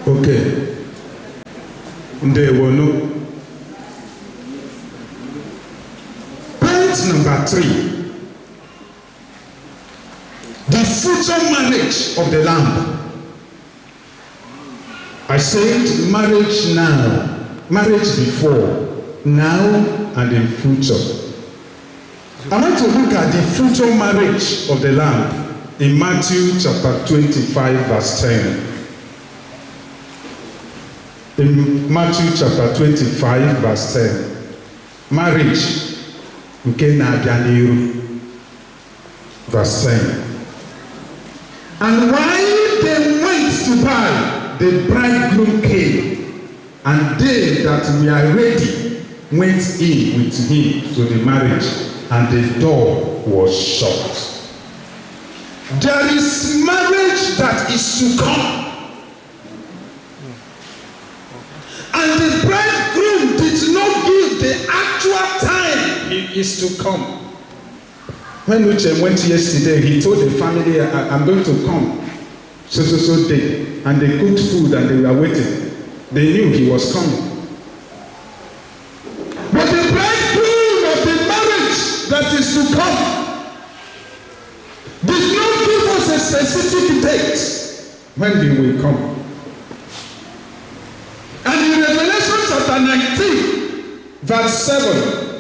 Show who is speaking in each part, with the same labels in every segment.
Speaker 1: Okay. Point number 3. The future marriage of the Lamb. I said marriage now, marriage before, now and in future. I want to look at the future marriage of the Lamb in Matthew chapter 25 verse 10. In Matthew chapter 25 verse 10. Marriage nke na-abịa n'iru. Verse 10. And while they went to buy, the bridegroom came, and they that were ready went in with him to the marriage, and the door was shut. There is marriage that is to come. And the bridegroom did not give the actual time he is to come. When Uche went yesterday, he told the family, I'm going to come so day. And they cooked food and they were waiting. They knew he was coming. But the bridegroom of the marriage that is to come did not give us a specific date when he will come. And in Revelation chapter 19, verse 7,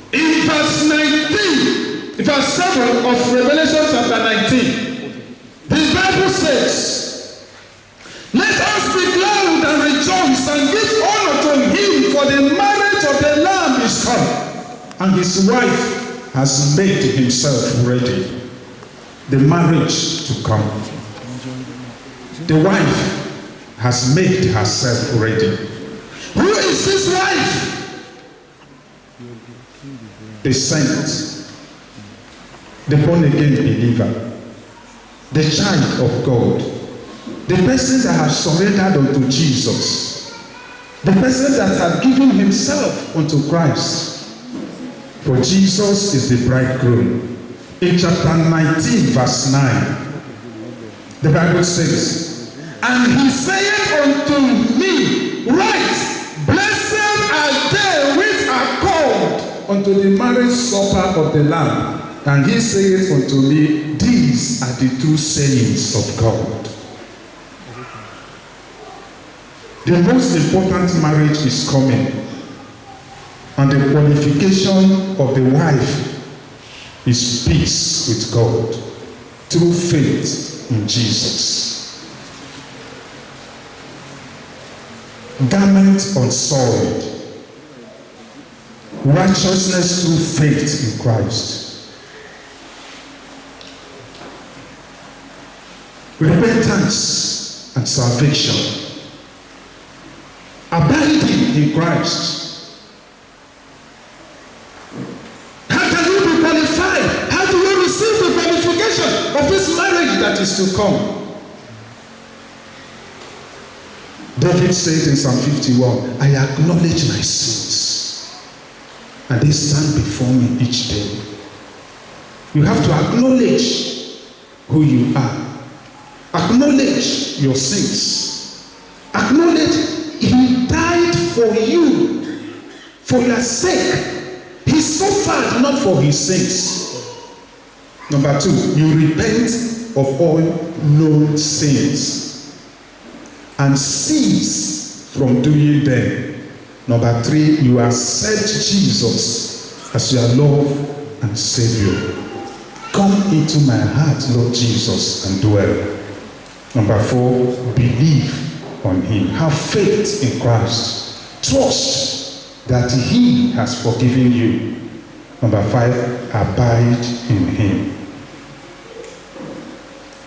Speaker 1: in verse 19, verse 7 of Revelation chapter 19, the Bible says, let us be glad and rejoice and give honor to him, for the marriage of the Lamb is come, and his wife has made himself ready. The marriage to come. The wife has made herself ready. Who is this wife? The saint, the born again believer, the child of God, the person that has surrendered unto Jesus, the person that has given himself unto Christ. For Jesus is the bridegroom. In chapter 19, verse 9, the Bible says, and he saith unto me, right, blessed are they which are called unto the marriage supper of the Lamb. And he saith unto me, these are the two sayings of God. The most important marriage is coming. And the qualification of the wife is peace with God through faith in Jesus. Garment unsoiled. Righteousness through faith in Christ. Repentance and salvation. Abiding in Christ. How can you be qualified? How do you receive the qualification of this marriage that is to come? David said in Psalm 51, I acknowledge my sins, and they stand before me each day. You have to acknowledge who you are. Acknowledge your sins. Acknowledge he died for you, for your sake. He suffered not for his sins. Number 2, you repent of all known sins and cease from doing them. Number 3, you accept Jesus as your Lord and Savior. Come into my heart, Lord Jesus, and dwell. Number 4, believe on him. Have faith in Christ. Trust that he has forgiven you. Number 5, abide in him.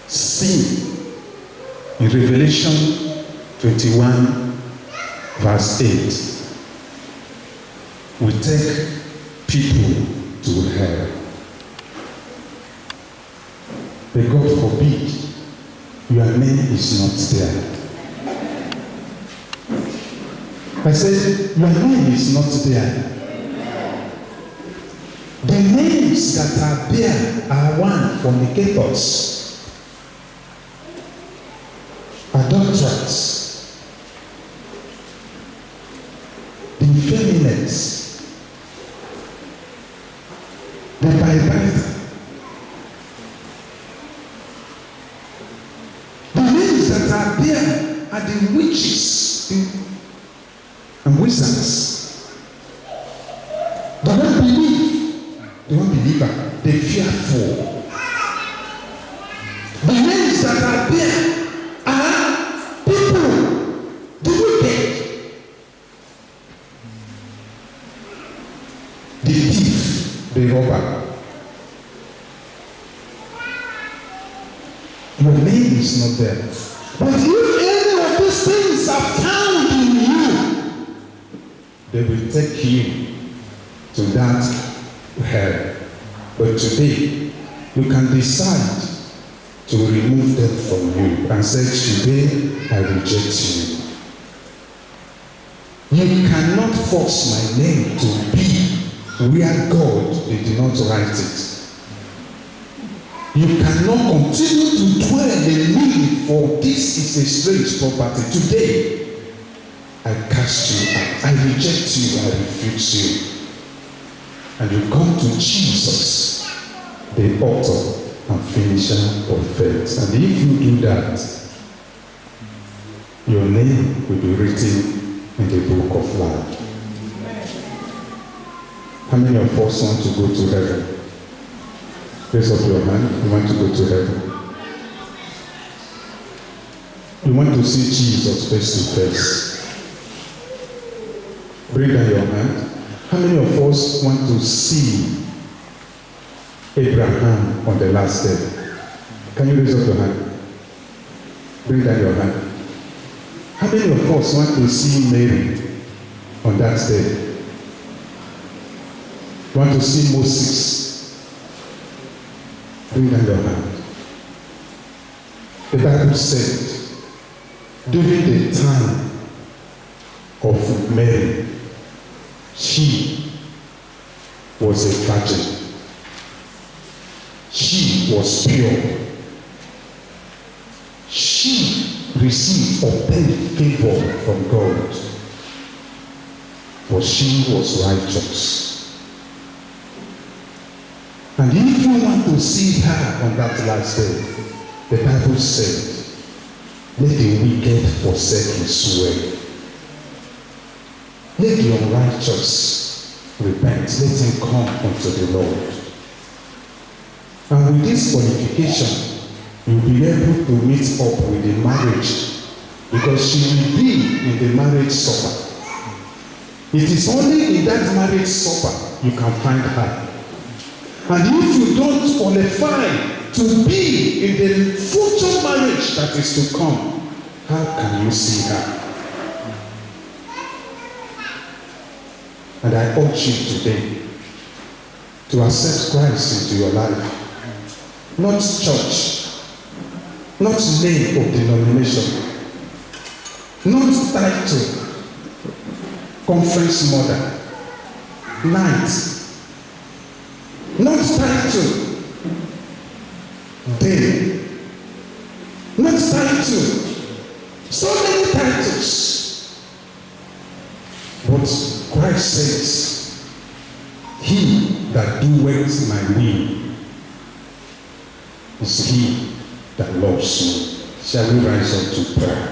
Speaker 1: Sin. In Revelation 21 verse 8, we take people to hell. But God forbid, your name is not there. I said, your name is not there. The names that are there are one, fornicators, adulterers, the effeminate, the backbiter. The names that are there are the witches and wizards. They don't believe. They don't believe that. They fearful. The names that are there are people, the wicked, the thief, the robber. Your name is not there. But if any of these things are found in you, they will take you to that hell. But today, you can decide to remove them from you and say, today I reject you. You cannot force my name to be where God did not write it. You cannot continue to dwell in me, for this is a strange property. Today, I cast you out. I reject you. I refuse you. And you come to Jesus, the author and finisher of faith. And if you do that, your name will be written in the book of life. How many of us want to go to heaven? Raise up your hand. You want to go to heaven. You want to see Jesus face to face. Bring down your hand. How many of us want to see Abraham on the last day? Can you raise up your hand? Bring down your hand. How many of us want to see Mary on that day? Want to see Moses? Bring down your hand. The Bible said, during the time of Mary, she was a virgin. She was pure. She received obtained favor from God. For she was righteous. And if you want to see her on that last day, the Bible said, let the wicked forsake his way. Let the unrighteous repent. Let him come unto the Lord. And with this qualification, you'll be able to meet up with the marriage, because she will be in the marriage supper. It is only in that marriage supper you can find her. And if you don't qualify to be in the future marriage that is to come, how can you see her? And I urge you today to accept Christ into your life. Not church, not name of denomination, not title, conference mother, night, not title, day, not title, so many titles. But Christ says, he that doeth my will is he that loves me. Shall we rise up to prayer?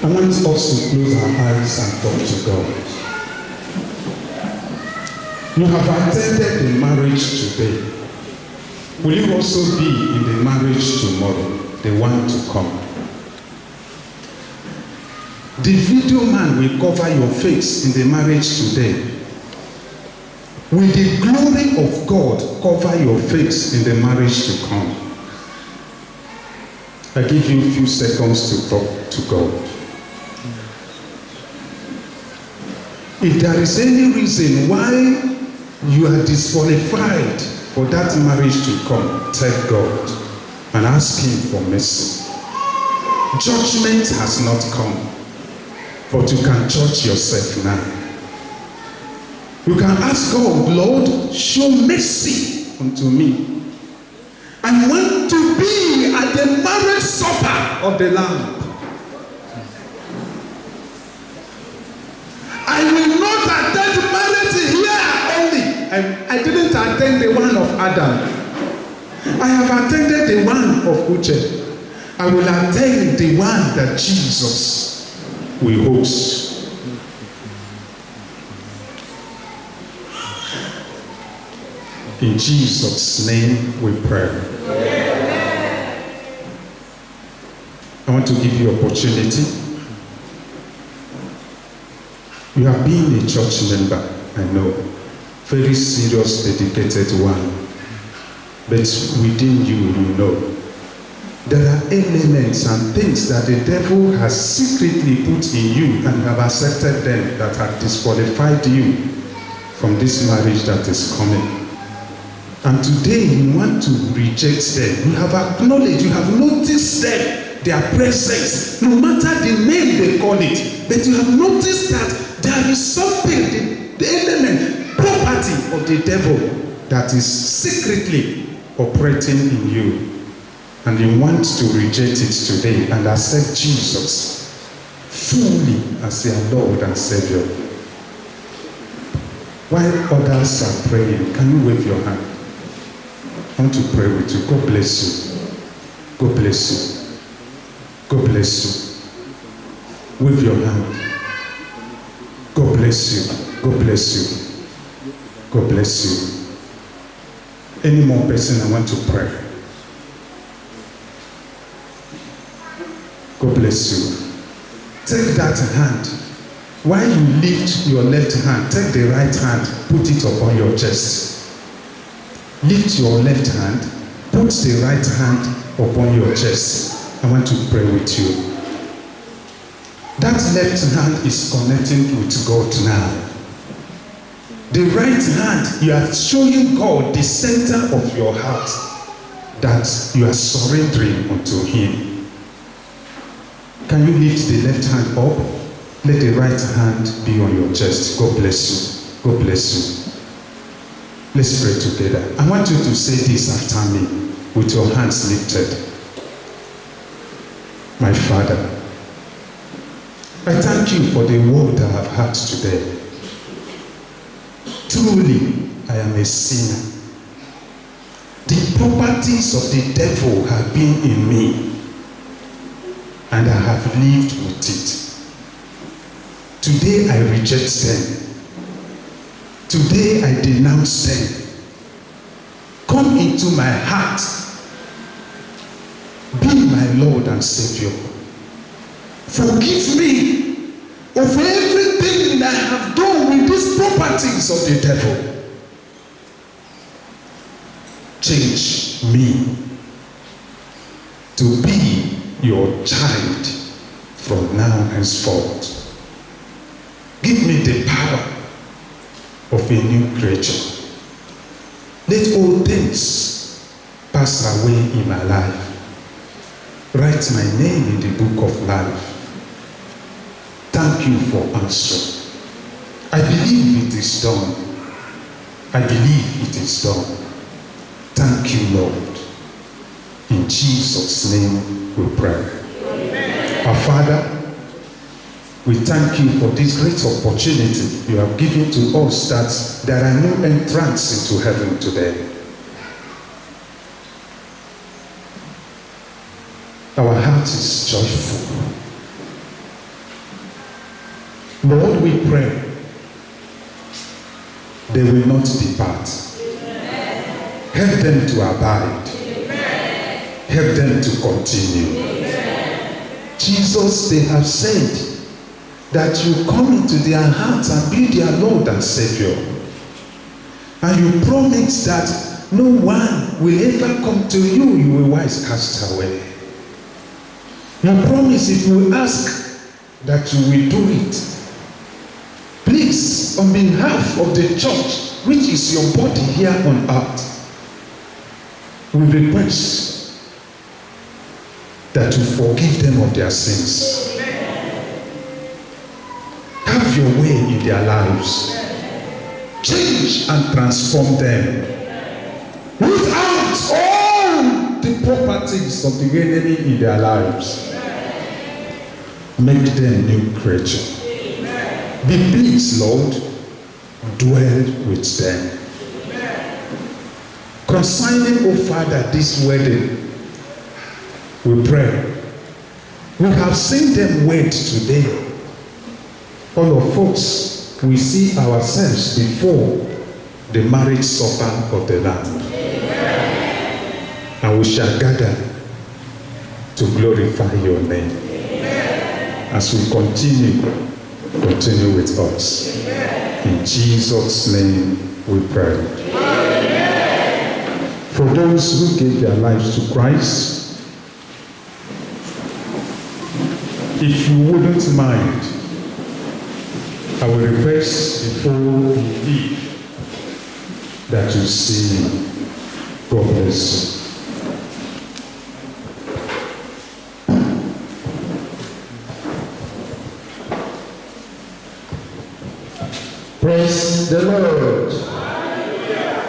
Speaker 1: I want us to close our eyes and talk to God. You have attended the marriage today. Will you also be in the marriage tomorrow, the one to come? The video man will cover your face in the marriage today. Will the glory of God cover your face in the marriage to come? I give you a few seconds to talk to God. If there is any reason why you are disqualified for that marriage to come, tell God and ask him for mercy. Judgment has not come, but you can judge yourself now. You can ask God, Lord, show mercy unto me. I want to be at the marriage supper of the Lamb. I will not attend marriage here only. I didn't attend the one of Adam. I have attended the one of Uche. I will attend the one that Jesus will host. In Jesus' name we pray. I want to give you opportunity. You have been a church member, I know. Very serious, dedicated one. But within you, you know. There are elements and things that the devil has secretly put in you and have accepted them that have disqualified you from this marriage that is coming. And today you want to reject them. You have acknowledged, you have noticed them, their presence, no matter the name they call it. But you have noticed that there is something, the element, property of the devil that is secretly operating in you. And you want to reject it today and accept Jesus fully as your Lord and Savior. While others are praying, can you wave your hand? I want to pray with you. God bless you. God bless you. God bless you. Wave your hand. God bless you. God bless you. God bless you. Any more person I want to pray? God bless you. Take that hand. While you lift your left hand, take the right hand, put it upon your chest. Lift your left hand, put the right hand upon your chest. I want to pray with you. That left hand is connecting with God now. The right hand, you are showing God the center of your heart that you are surrendering unto Him. Can you lift the left hand up? Let the right hand be on your chest. God bless you. God bless you. Let's pray together. I want you to say this after me with your hands lifted. My Father, I thank you for the word I have heard today. Truly, I am a sinner. The properties of the devil have been in me, and I have lived with it. Today I reject them. Today I denounce them. Come into my heart. Be my Lord and Savior. Forgive me of everything that I have done with these properties of the devil. Change me to be your child from now henceforth. Give me the power of a new creature. Let all things pass away in my life. Write my name in the book of life. Thank you for answering. I believe it is done. I believe it is done. Thank you, Lord. In Jesus' name we pray. Amen. Our Father, we thank you for this great opportunity you have given to us, that there are no entrance into heaven today. Our heart is joyful. Lord, we pray they will not depart. Amen. Help them to abide. Amen. Help them to continue. Amen. Jesus, they have said that you come into their hearts and be their Lord and Savior. And you promise that no one will ever come to you, you will always cast away. You promise if you ask that you will do it. Please, on behalf of the church, which is your body here on earth, we request that you forgive them of their sins. Have your way in their lives. Change and transform them. Root out all the properties of the enemy in their lives. Make them new creatures. Be pleased, Lord, dwell with them. Concerning, O Father, this wedding, we pray. We have seen them wed today. All of us, we see ourselves before the marriage supper of the Lamb. And we shall gather to glorify your name. As we continue with us. In Jesus' name we pray. For those who gave their lives to Christ, if you wouldn't mind, I will request before you leave that you sing. God bless you.
Speaker 2: Praise the Lord. Hallelujah.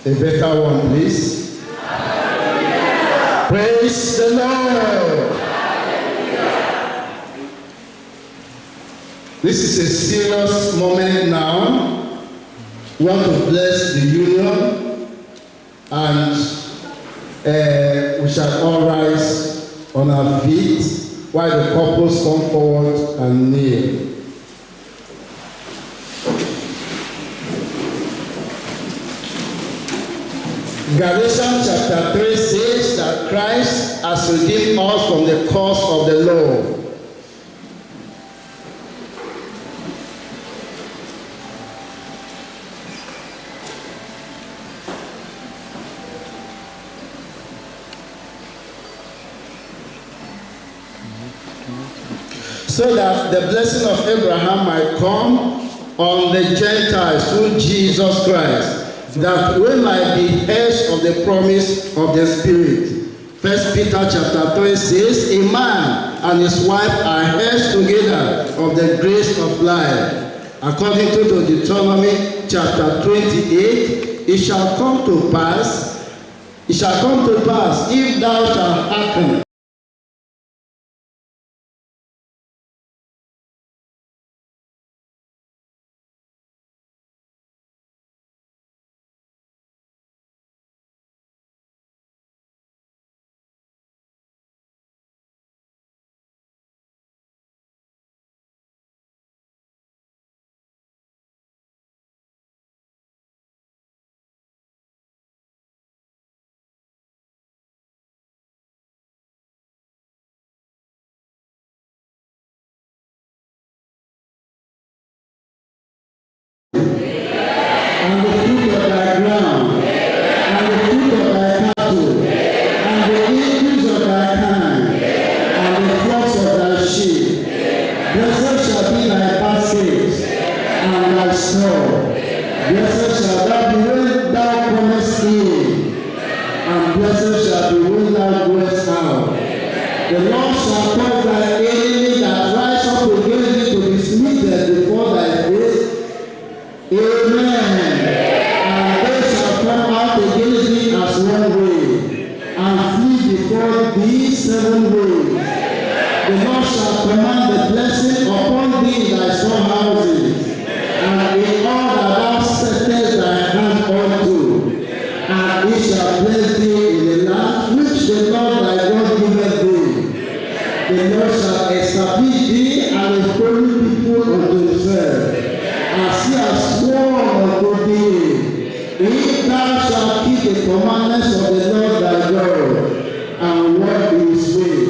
Speaker 2: A better one, please. Hallelujah. Praise the Lord. Hallelujah. This is a serious moment now. We want to bless the union, and we shall all rise on our feet while the couples come forward and kneel. Galatians chapter 3 says that Christ has redeemed us from the curse of the law. So that the blessing of Abraham might come on the Gentiles through Jesus Christ, that we might be heirs of the promise of the Spirit. 1 Peter chapter 3 says, a man and his wife are heirs together of the grace of life. According to Deuteronomy chapter 28, it shall come to pass, if thou shalt hearken and the fruit of thy ground, and the fruit of thy cattle, and the increase of thy kind, and the flocks of thy sheep. Blessed shall be thy basket, and thy store. Blessed shall thou be when thou comest in, and blessed shall be when thou goest out. The Lord shall cause thy enemy that rise up against thee to be smitten before thy face. Amen. And they shall come out against thee as one way, and flee before thee 7 ways. The Lord shall command the blessing upon thee in thy storehouses, and in all that thou settest thy hand unto, and it shall bless thee in the land which the Lord thy God giveth thee. The Lord shall establish thee and a holy people unto himself, as he has sworn unto thee, if thou shalt keep the commandments of the Lord thy God, and walk in his way.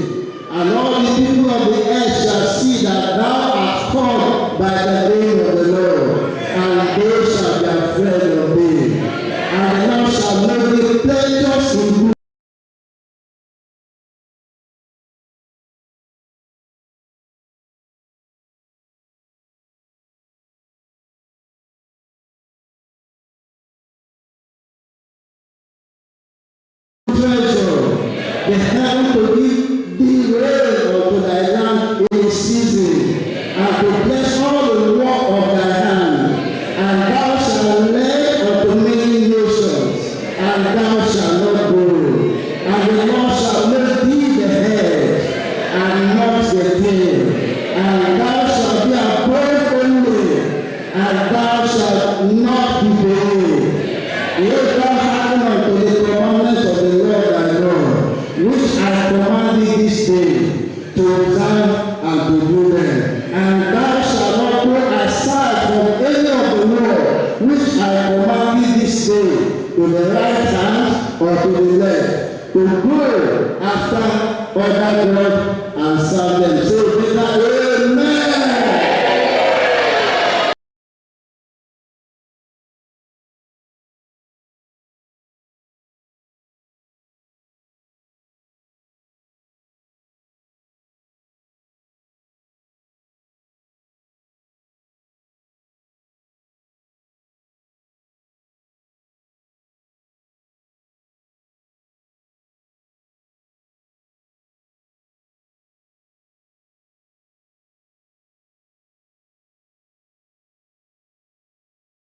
Speaker 2: And all the people of the earth shall see that thou art called by the name of the Lord, and they shall be afraid of thee. And the Lord shall make thee plenteous in good heaven to give thee rain unto thy land in season, and to bless all the work of thy hand. And thou shalt lend unto many nations, and thou shalt not borrow. And the Lord shall make thee the head, and not the tail. And thou shalt be above only, and thou shalt not be beneath. If thou hearken unto the commandments of the Lord thy God, which I command thee this day, to observe and to do them. And thou shalt not go aside from any of the law which I command thee this day, to the right hand or to the left, to go after other gods and serve them. So Peter, amen.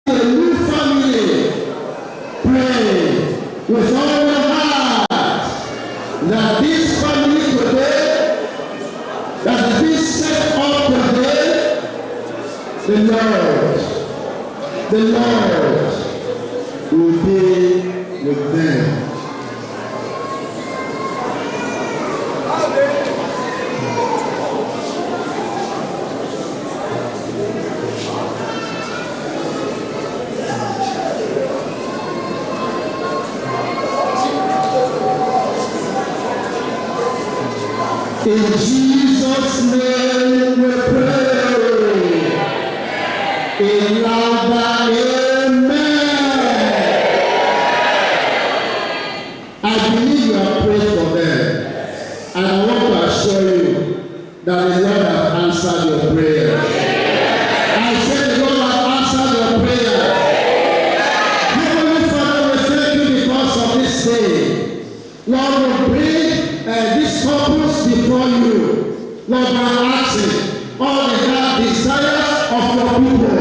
Speaker 2: A new family, pray with all your heart that this family today, that is being set up today, the Lord will be with them. In Jesus' name we pray. In louder amen. I believe you have prayed for them. And I want to assure you that the Lord has answered your prayer. I said the Lord has answered your prayer. Heavenly Father, we thank you because of this day. Lord, we bring this purpose before you. Lord, I'm asking all the heart desires of your people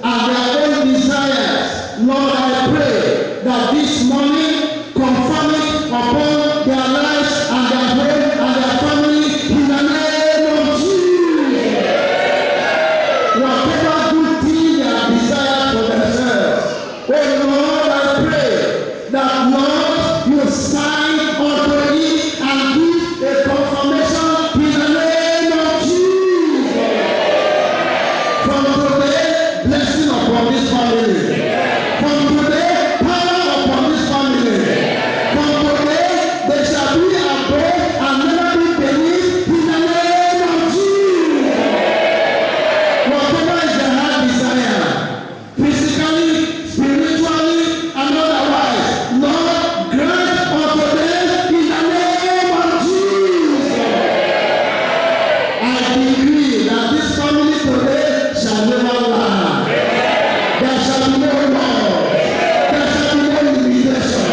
Speaker 2: and their own desires. Lord, I pray that this morning confirm it upon their lives and their home and their family in the name of Jesus. Whatever good thing they have desired for themselves, oh Lord, I pray that Lord, you sign unto it and give a confirmation in the name of Jesus. From today, blessing upon this family. From today, power upon this family. From today, they shall be above and never be beneath in the name of Jesus. Whatever is their heart desire, physically, spiritually, and otherwise, Lord, grant unto them in the name of Jesus. I decree that this family today shall never lie. There shall be no law. There shall be no limitation.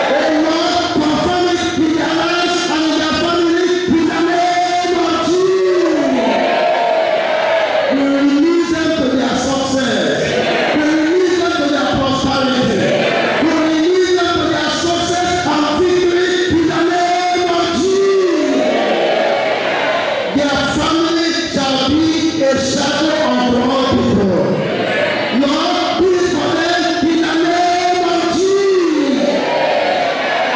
Speaker 2: Oh Lord, confirm it in their lives and in their family in the name of Jesus. We release them to their success. We release them to their prosperity. We release them to their success and victory in the name of Jesus. Their family shall be a shadow of all people. Lord, do it for them in the name of Jesus.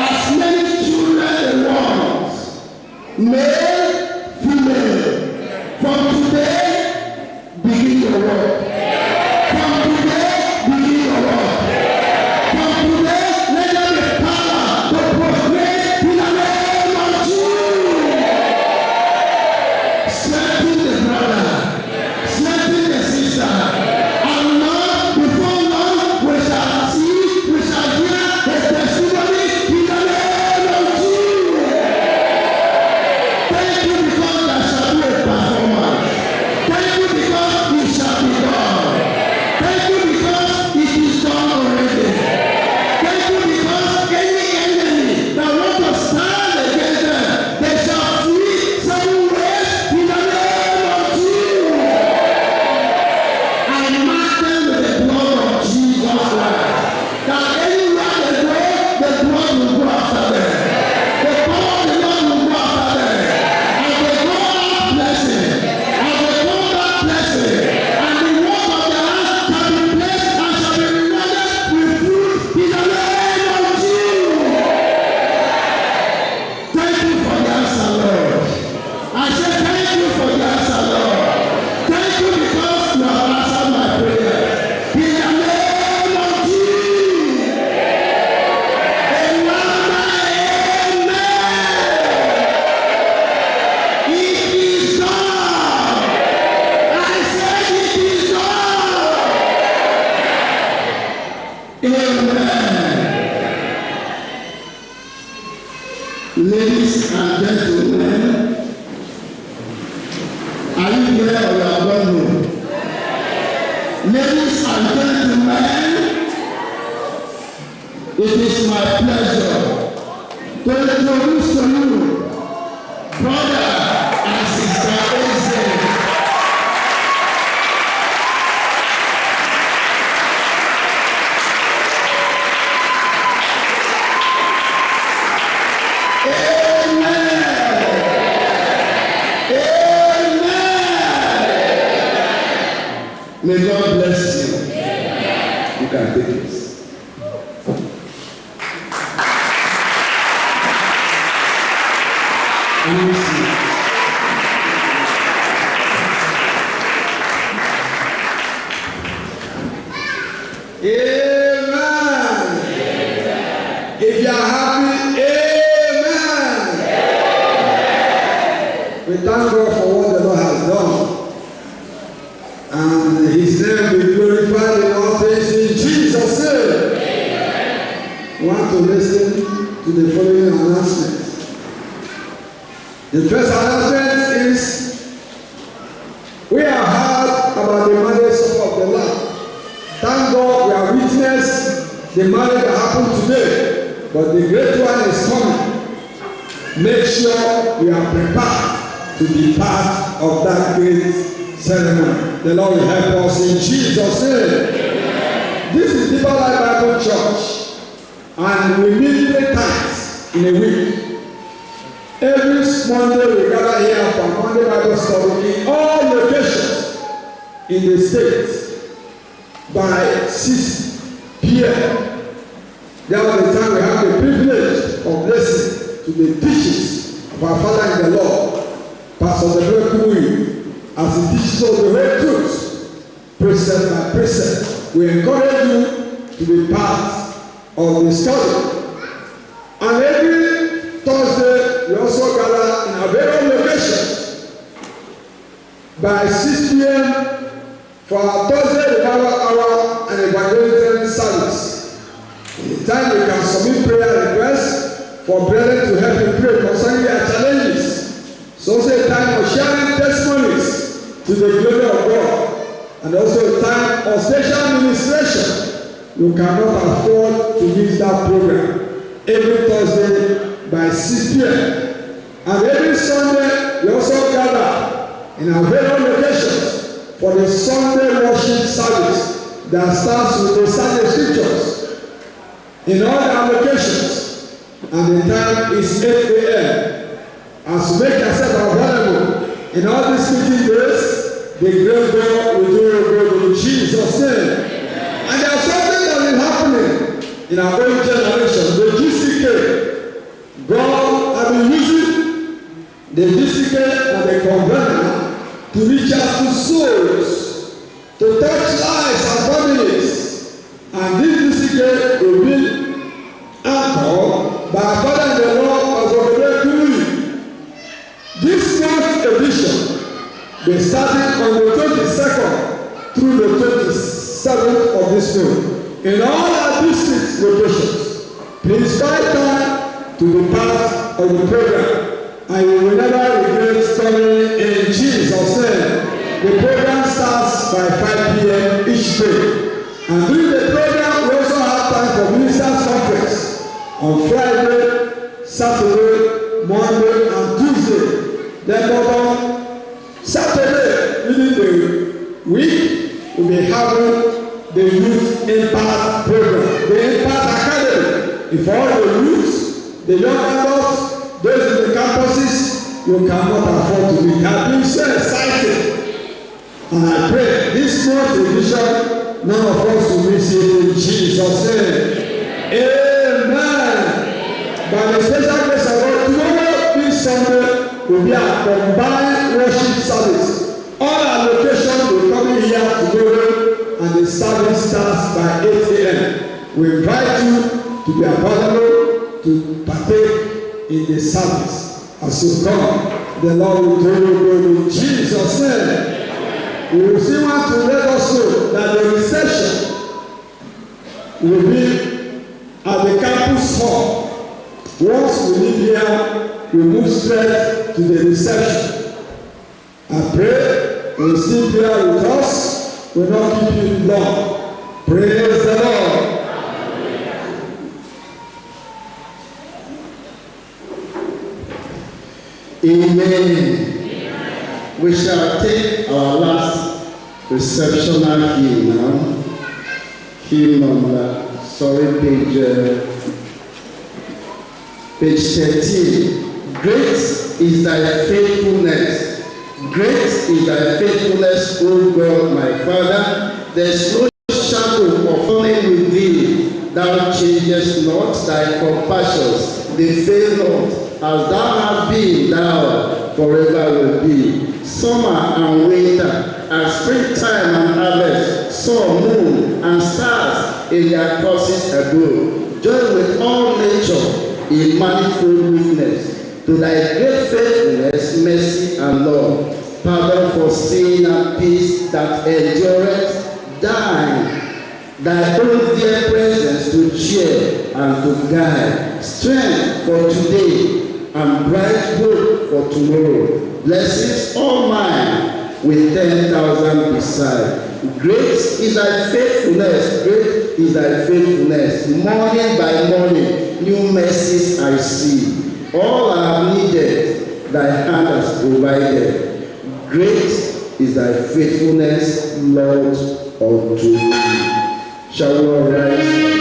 Speaker 2: As many children they want, male, female, from today, begin your work. From today, begin your work. From today, let there be power to proclaim in the name of Jesus. Strengthen the brother. Strengthen you here or you are gone home? Ladies and gentlemen, it is my pleasure to introduce to you brother and sister Eze. May God bless you. You can take this.
Speaker 1: Amen. If you are happy, amen. We thank God for what the Lord has done. And his name will be glorified in all things in Jesus' name. Amen. We want to listen to the following announcement. The first announcement is we have heard about the marriage supper of the Lamb. Thank God we have witnessed the marriage that happened today, but the great one is coming. Make sure you are prepared to be part of that great ceremony. The Lord will help us in Jesus' name. Amen. This is Deeper Life Bible Church, and we meet 3 times in a week. Every Monday we gather here for Monday Bible study in all locations in the state by 6 p.m. There was the time we have the privilege of listening to the teachings of our Father in the Lord, Pastor Ifechukwuamaka, as he teaches us the whole truth, precept by precept. We encourage you to be part of the study. And every Thursday, we also gather in our various locations by 6 p.m. for our Thursday revival hour and evangelism service. In the time we can submit prayer requests for brethren to help you pray concerning their challenges. So also a time of sharing testimonies to the glory of God, and also a time of special administration. You cannot afford to miss that program every Thursday by 6 p.m. And every Sunday we also gather in our various locations for the Sunday worship service that starts with the Sunday scriptures in all our locations, and the time is 8 a.m. As you make yourself available in all these meeting days, the great God will do your good in Jesus' name. And there's something that is happening in our own generation, the GCK. God has been using the GCK and the Ogbonna to reach out to souls, to touch lives and families. And this GCK will be anchored by our Father in the Lord as Ogbonna. This month's edition will be starting on the 22nd through the 27th of this month in all our district locations. Please find time to be part of the program, and you will never regret studying in Jesus' name. The program starts by 5 p.m. each day, and during the program we also have time for ministers' conference on Friday, Saturday, Monday, and Tuesday. Then on Saturday, within the week, we'll be having the Youth Impact Program, the Impact Academy. If all the youths, the young adults, those in the campuses, you cannot afford to be. Have been so excited. And I pray this month's edition, none of us will miss it in Jesus' name. Amen. By the special grace of God, tomorrow, this Sunday, will be a combined worship service. All our locations will come in here together, and the service starts by 8 a.m. We invite you to be available to partake in the service. As you come, the Lord will do you good in Jesus' name. We will still want to let us know that the reception will be at the campus hall. Once we leave here, we move straight to the reception. I pray
Speaker 2: will still be here with us. Will not keep you long. Praise the Lord. Amen. We shall take our last receptional hymn now. Hymn on page 13. Great is thy faithfulness. Great is thy faithfulness, O God, my Father. There is no shadow of turning with thee. Thou changest not thy compassions. They fail not. As thou hast been, thou forever will be. Summer and winter, and springtime and harvest, sun, moon, and stars in their courses above. Join with all nature in manifold witness to thy great faithfulness, mercy, and love. Pardon for sin and peace that endureth, thy own dear presence to cheer and to guide, strength for today and bright hope for tomorrow. Blessings all mine with 10,000 beside. Great is thy faithfulness, great is thy faithfulness. Morning by morning, new mercies I see. All I have needed, thy hand has provided. Great is thy faithfulness, Lord, unto me. Shall we all rise?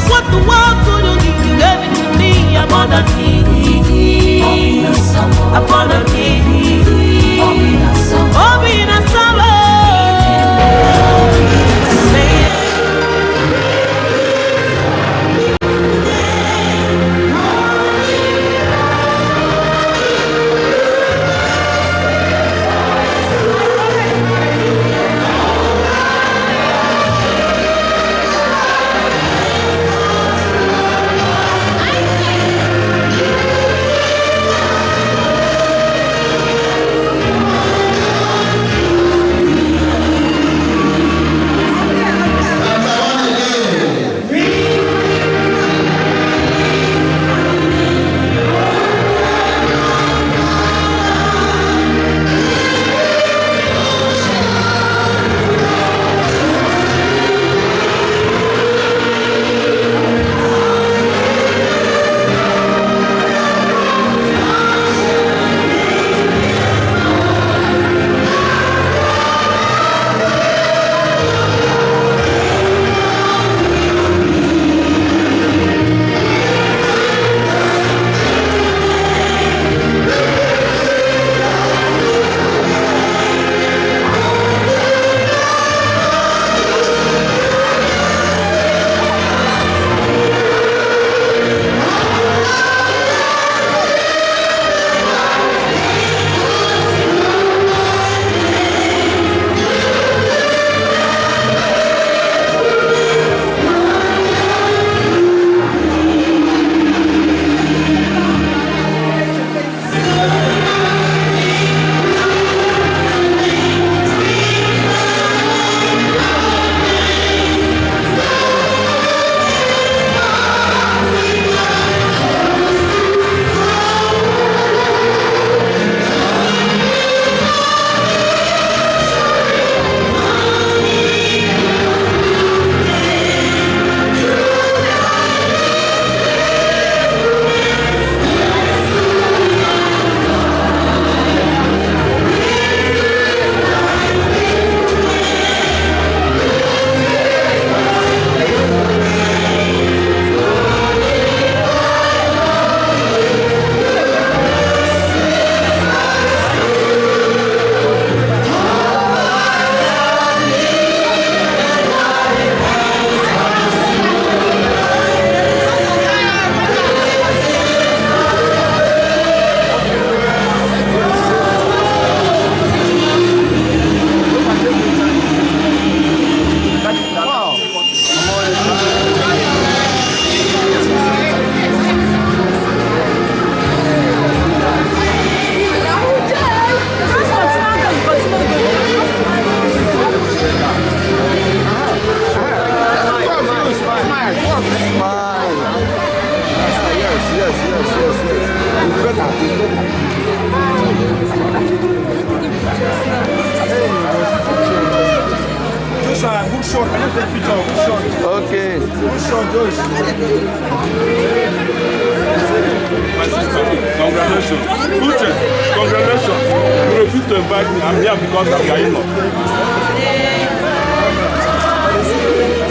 Speaker 3: What the world couldn't give, you gave it to me abundantly.
Speaker 4: shot. Can you take picture of the shot?
Speaker 5: Okay.
Speaker 4: Good shot, Joyce. My sister, congratulations. Uche, congratulations. You refused to invite me. I'm here because of your in-law.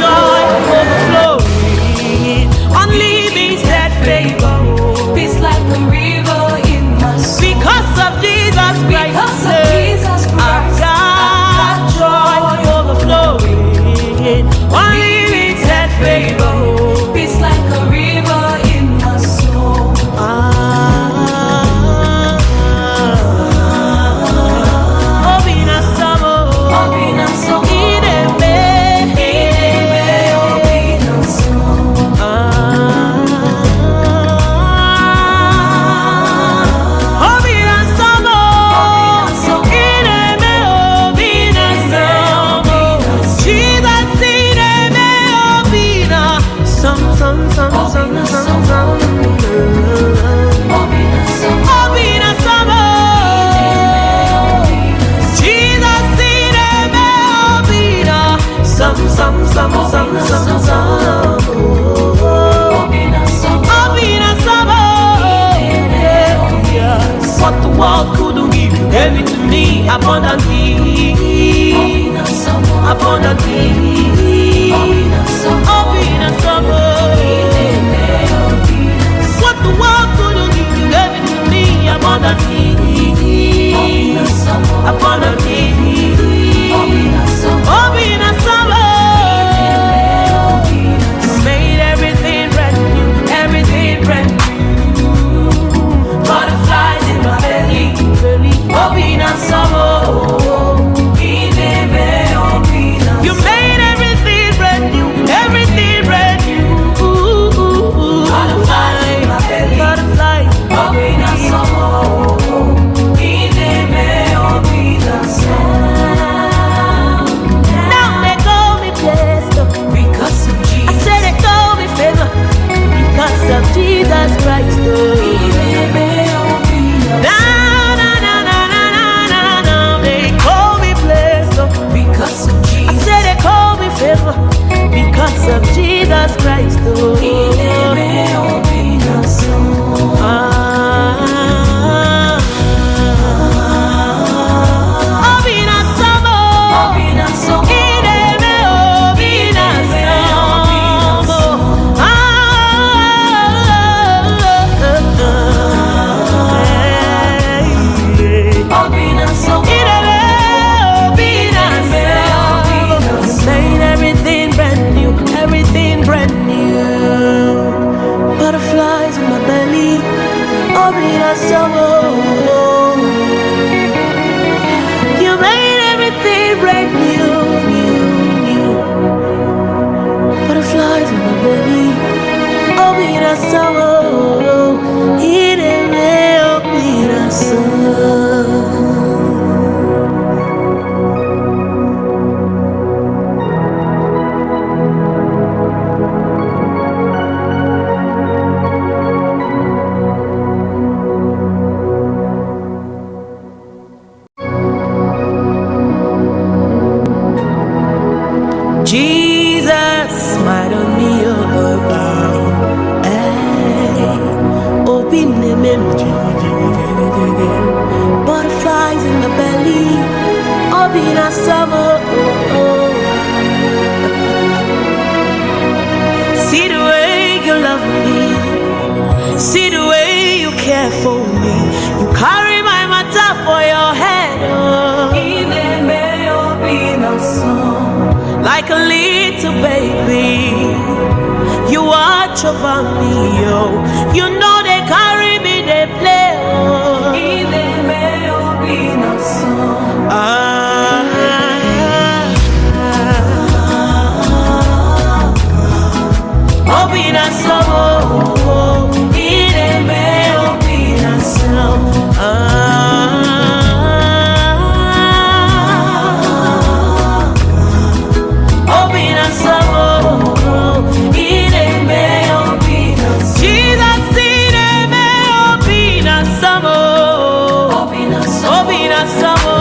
Speaker 3: Joy overflowing, unlimited favor.
Speaker 6: Peace like a river in my soul.
Speaker 3: Because of Jesus Christ,
Speaker 6: Because of Jesus Christ,
Speaker 3: I've got joy overflowing, unlimited favor.
Speaker 6: Peace like a river in my soul.
Speaker 3: What the abundantly, abundantly. What the world couldn't give, you gave it to me abundantly, abundantly. You made everything brand new, everything brand new. Butterflies in my belly, Obina Samo. You made everything brand new, everything brand new. Butterflies in my belly, butterflies, Obina Samo. Now they call me blessed because of Jesus. I said they call me favor because of Jesus Christ. Because of Jesus Christ, you made everything brand new, new, new. Butterflies in my belly, open a summer, in a way, open a Jesus, smile on me, oh, open the memory. Butterflies in my belly, open a summer. See the way you love me, see the way you care for me. You carry my matter for your head, like a little baby, you watch over me, oh. You know they carry me, they play, oh. Obina Samo, Obina Samo, Obina Samo.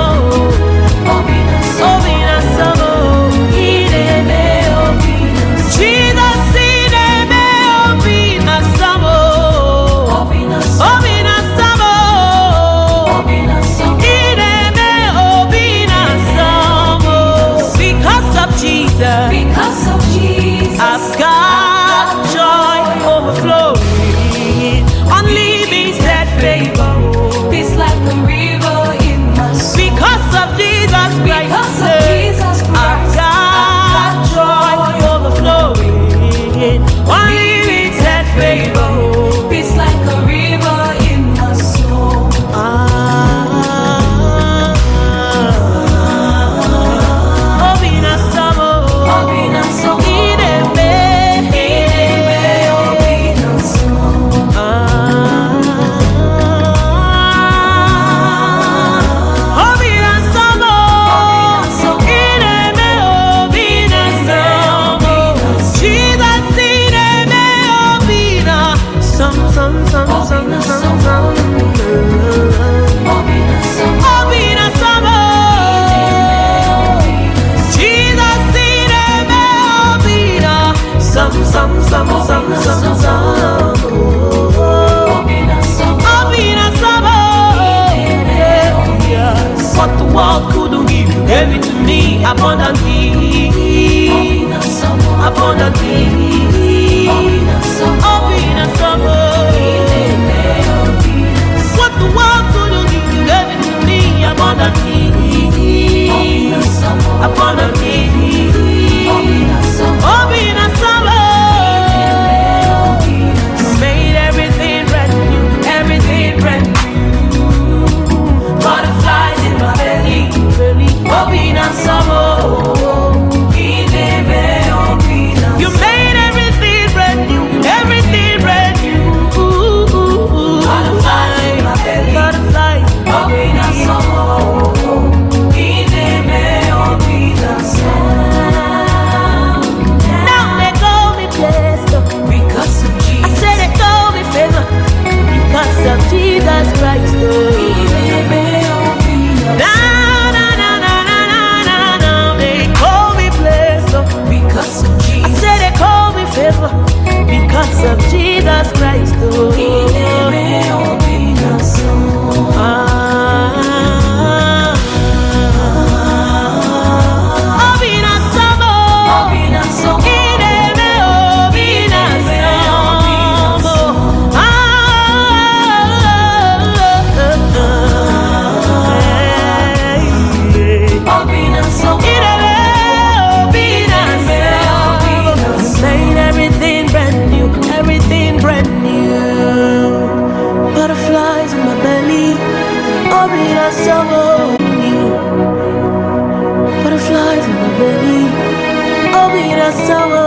Speaker 3: Obina Samo,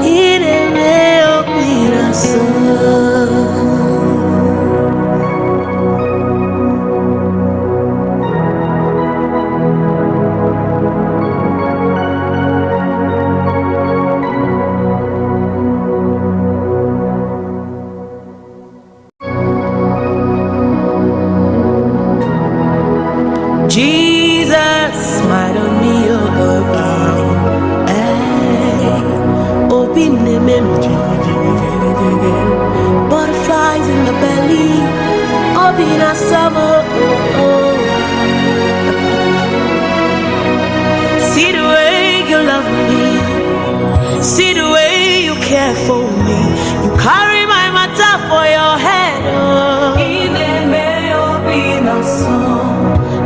Speaker 3: Ideme Obina Samo. Jesus, smile on me, open the butterflies in the belly, open a summer. See the way you love me, see the way you care for me. You carry my matter for your head,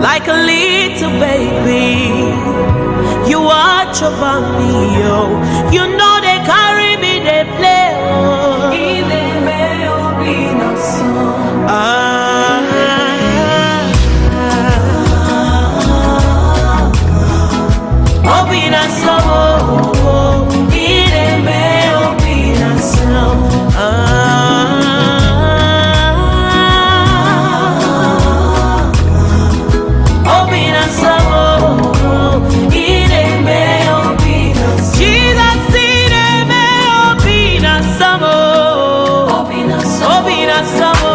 Speaker 3: like a little baby, you watch over me, you know they carry me, they play, Obina Samo, Ideme Obina Samo, Obina Samo, Ideme Obina Samo. Jesus, Ideme Obina Samo, Obina Samo, Obina Samo,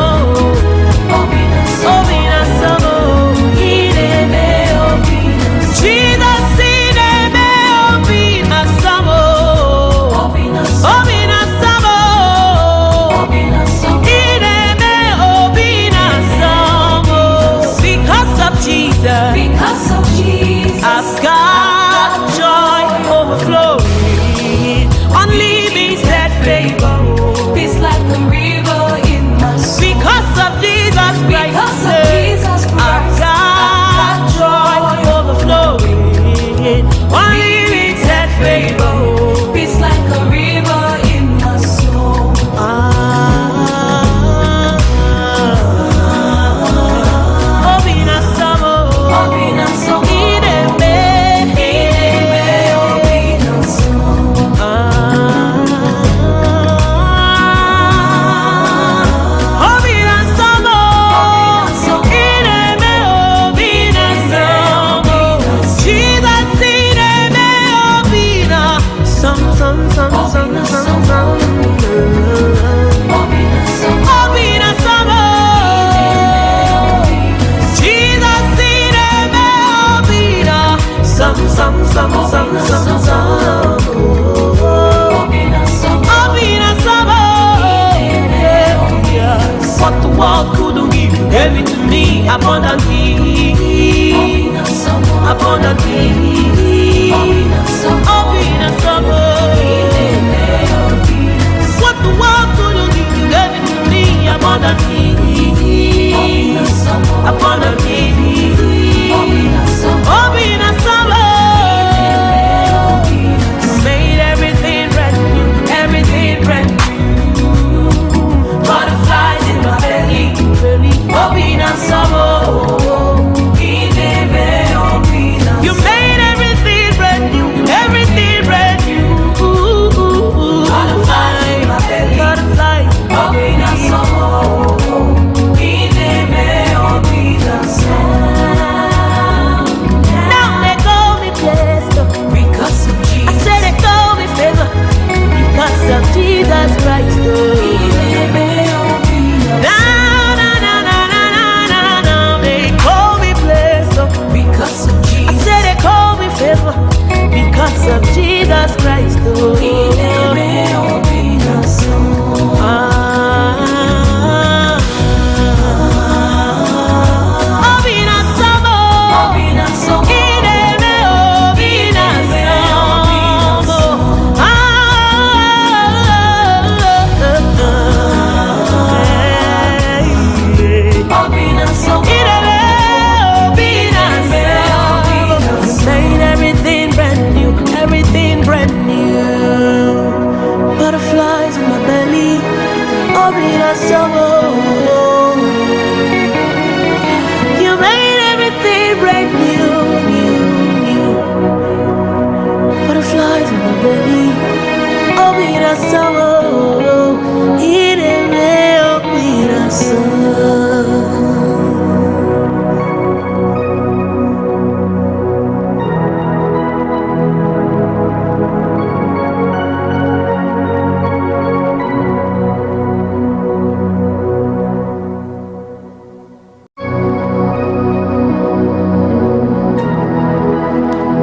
Speaker 3: Obina Samo, Ideme Obina Samo. Jesus, Ideme Obina Samo, Obina Samo, Obina Samo, Obina Samo, Ideme Obina Samo. Because of Jesus, I've got joy overflowing, unlimited favor.
Speaker 6: It's like a river in my soul.
Speaker 3: Because of Jesus Christ, I've got joy overflowing, unlimited favor.
Speaker 6: It's like a river in my soul.
Speaker 3: Obina Samo,
Speaker 6: Obina Samo,
Speaker 3: Ideme
Speaker 6: Obina Samo.
Speaker 3: Obina Samo, Ideme Obina Samo. Jesus, Ideme Obina Samo,
Speaker 6: Obina Samo.
Speaker 3: Obina Samo. Jesus, Ideme Obina Samo,
Speaker 6: Obina Samo.
Speaker 3: Obina Samo. Yeah. What the world couldn't give, you gave it to me abundantly,
Speaker 6: Obina Samo.
Speaker 3: abundantly.
Speaker 6: Obina Samo.
Speaker 3: Obina Samo. What the world couldn't give, you gave it to me abundantly,
Speaker 6: Obina Samo.
Speaker 3: abundantly.
Speaker 6: Obina Samo.
Speaker 3: Obina Samo. You made everything brand new, everything brand new. Butterflies in my belly, Obina Samo. You made everything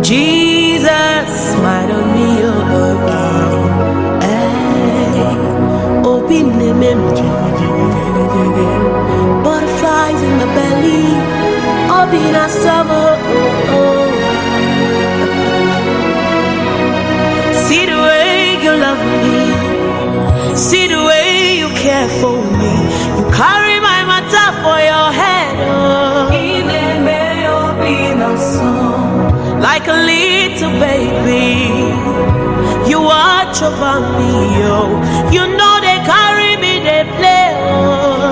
Speaker 3: Jesus, smile on me, oh, open the butterflies in the belly, open a summer. See the way you love me, see the way you care for me. You carry my matter for your head, like a little baby, you watch over me, oh. You know they carry me, they play, oh.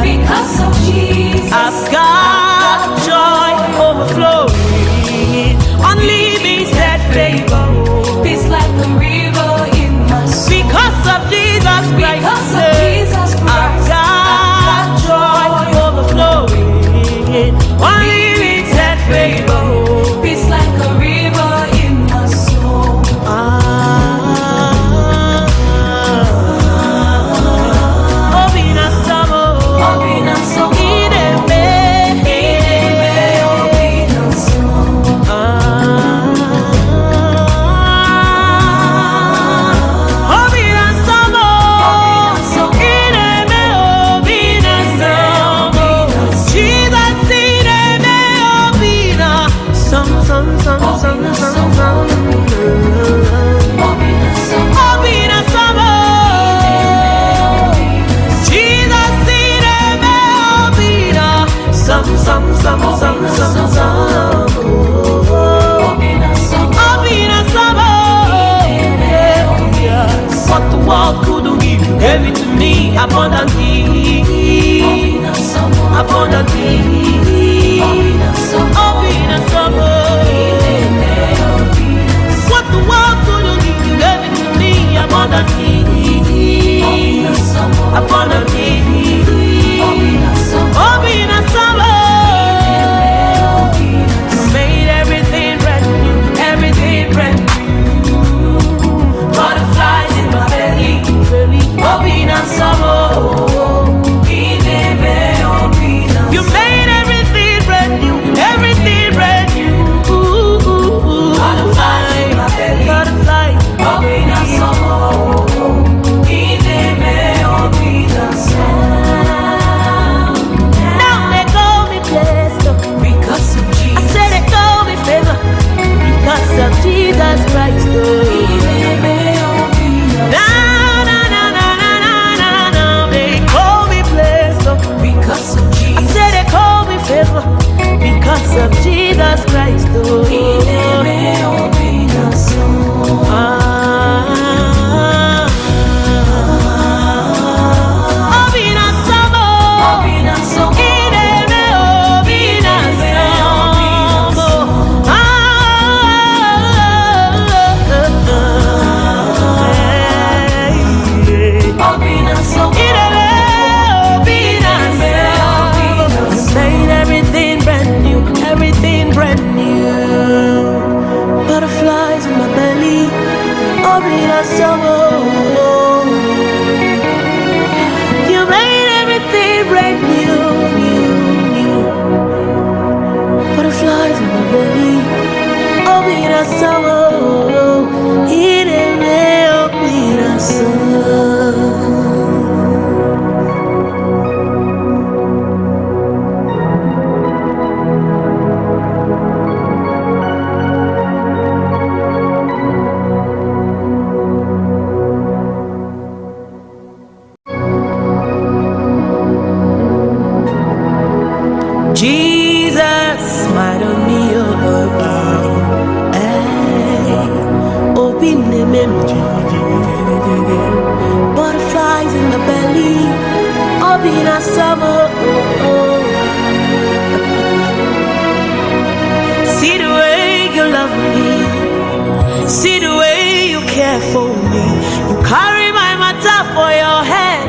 Speaker 3: Because of Jesus, I've got joy overflowing, unlimited favor, peace like a river in my soul. Because of Jesus Christ, I've got joy overflowing, unlimited favor, peace like a river in my soul. What the world couldn't give, you gave it to me abundantly, abundantly. What the world couldn't give, you gave it to me abundantly, abundantly. Made everything brand new, everything brand new. Butterflies in my belly, open and summer. You made everything brand new, everything brand new. Butterflies in my belly, butterflies, open and summer. Now they call me blessed because of Jesus. I said they call me favor because of Jesus Christ. Because of Jesus Christ, everything brand new, everything brand new. Jesus, my butterflies in the belly, Obina summer. See the way you love me, see the way you care for me. You carry my matter for your head,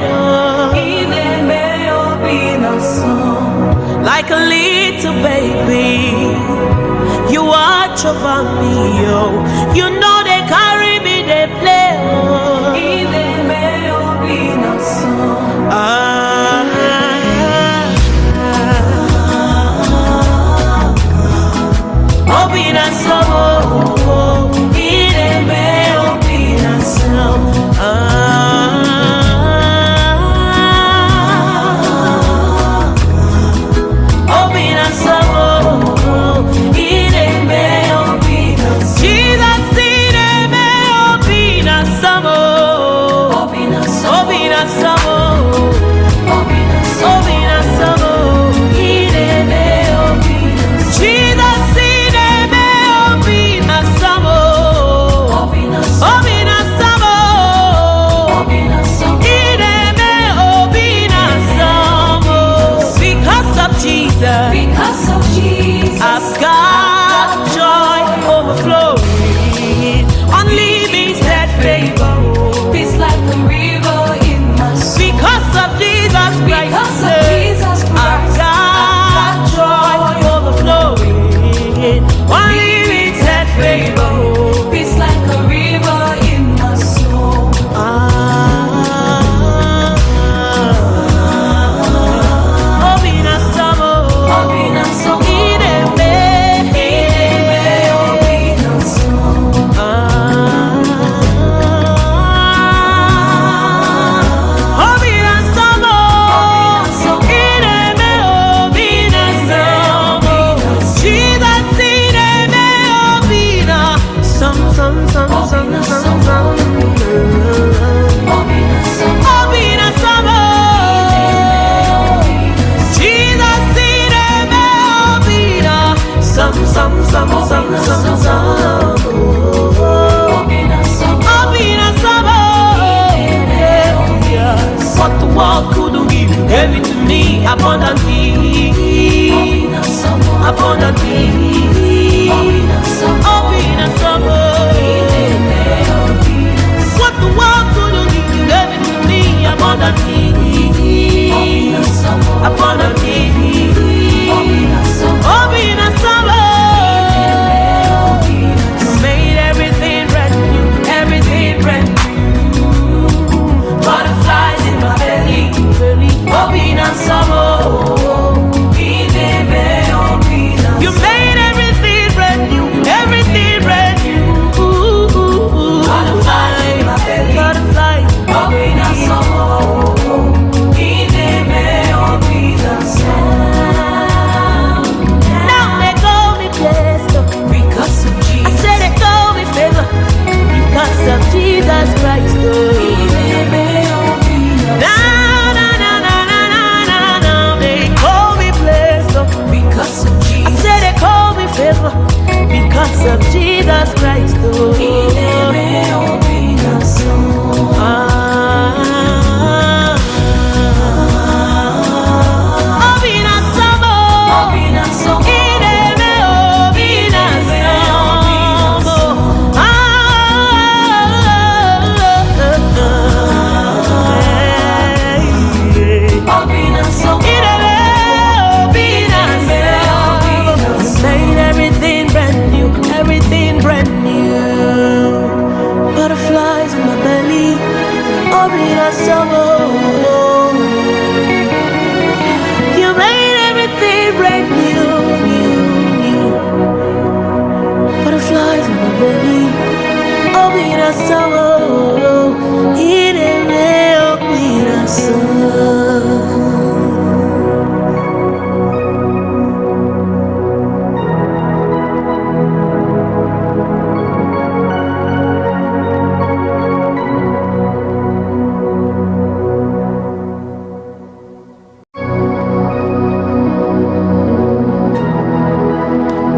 Speaker 3: like a little baby. You watch over me, you know they carry me, they play. Because of Jesus, I've got joy overflowing, unlimited favor. Peace like a river in my soul. Because of Jesus Christ, I've got joy overflowing, unlimited favor. Peace like a river in my soul. Obina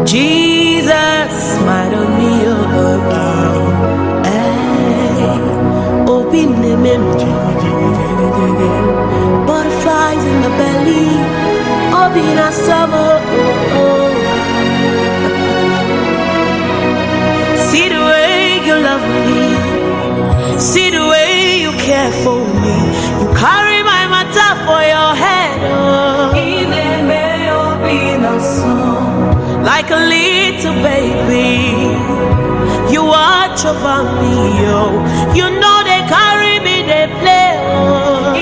Speaker 3: Jesus, smile on me again. Open the butterflies in the belly. Open a summer. See the way you love me. See the way you care for me. You carry my matter for your head. Like a little baby, you watch over me, oh. You know they carry me, they play, oh.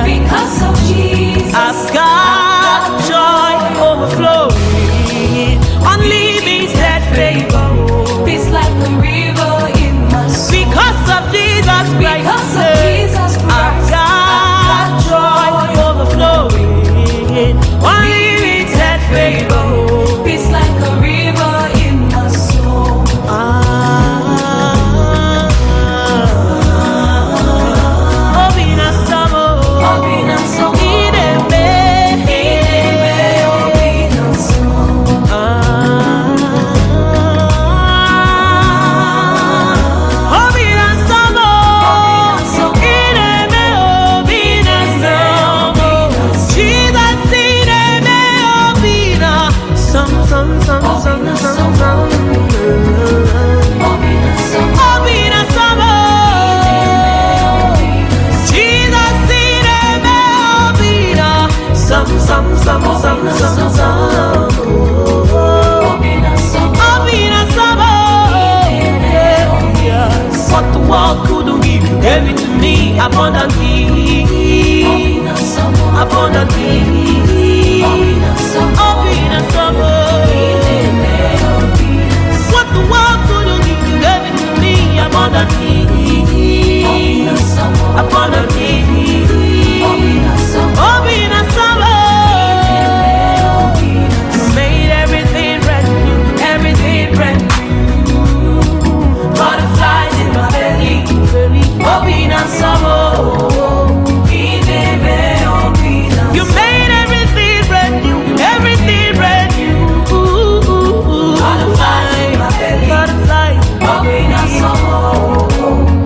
Speaker 6: Because of Jesus,
Speaker 3: I've got joy overflowing, unlimited favor.
Speaker 6: peace like a river in my soul.
Speaker 3: Because of Jesus Christ,
Speaker 6: Because of Jesus
Speaker 3: I've
Speaker 6: Christ,
Speaker 3: got joy overflowing, unlimited favor.
Speaker 6: peace like a river in my soul.
Speaker 3: What the world couldn't give, you gave it to me abundantly, abundantly. What the world couldn't give, you gave it to me abundantly, abundantly. You made everything brand new, everything brand new. Butterflies in my belly, open a summer. You made everything brand new, everything brand new.
Speaker 6: Butterflies in my belly,
Speaker 3: Butterflies,
Speaker 6: open a summer.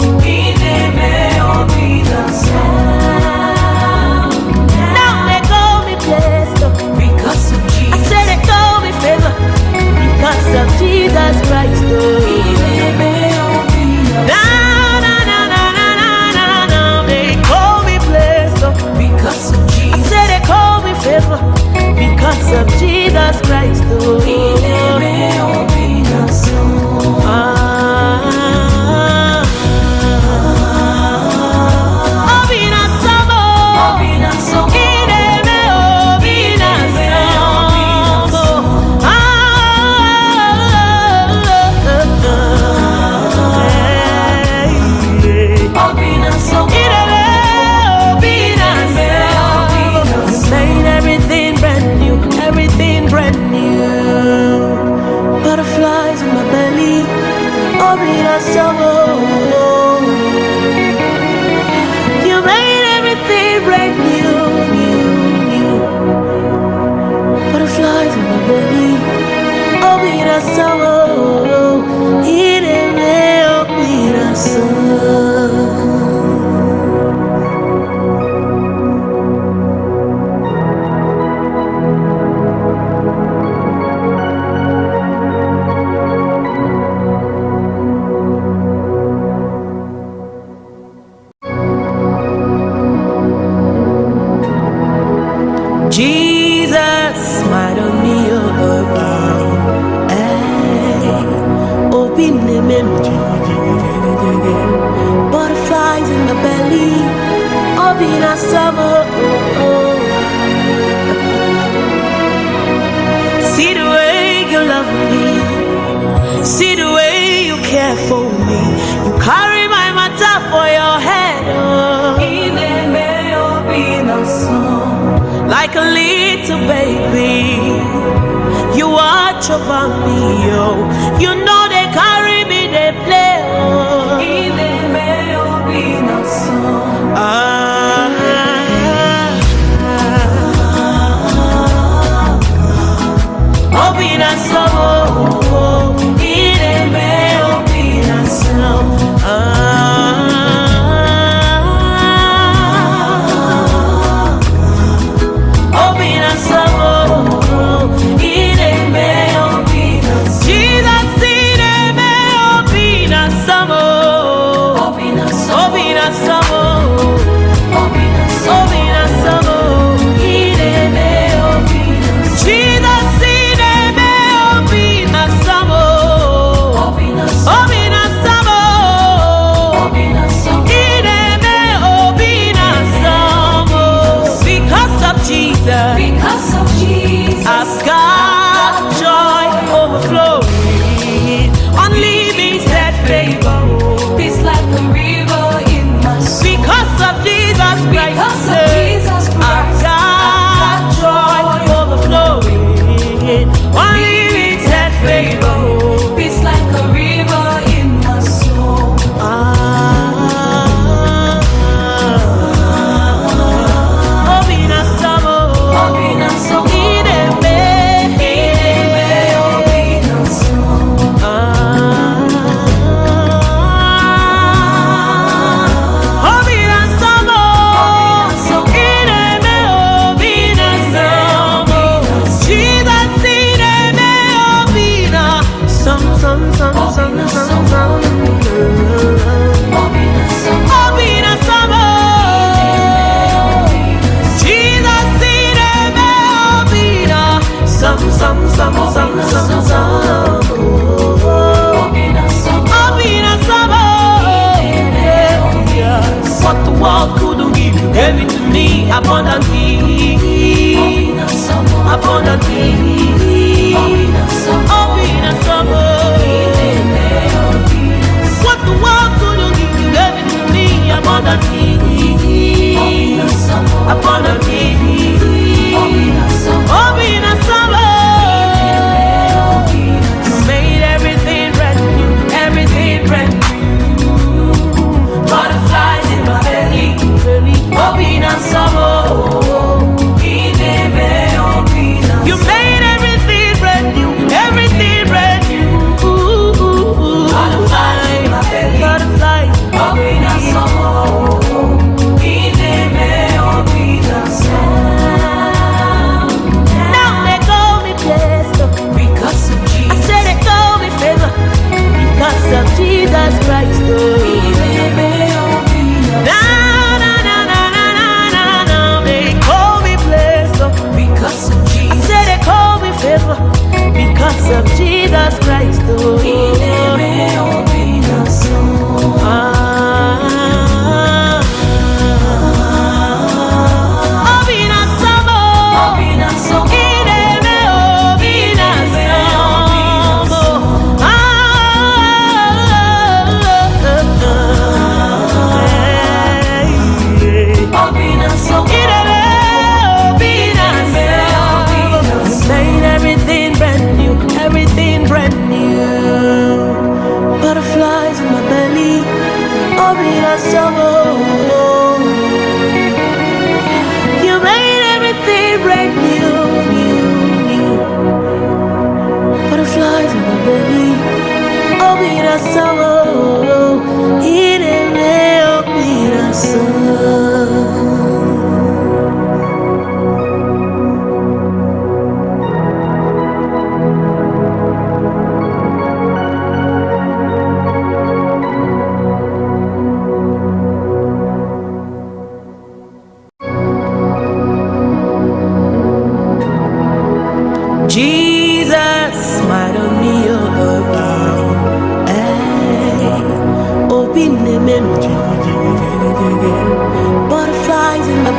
Speaker 3: Jesus, smile on me, butterflies in the belly, open a summer. See the way you love me, see the way you care for me. You carry my matter for your head, like a little baby. You watch over me, you know they carry me, they play. Because of Jesus, I've got joy overflowing, unlimited favor. It's like a river in my soul. Because of Jesus Christ, I've got joy overflowing, unlimited favor. It's like a river in my soul. What the world couldn't give, you gave it to me abundantly, abundantly. What the world couldn't give, you gave it to me abundantly, abundantly. You made everything brand new, everything brand new. Butterflies in my belly, open and summer. You made everything brand new, everything brand new. Butterflies in my belly, butterflies, open and summer.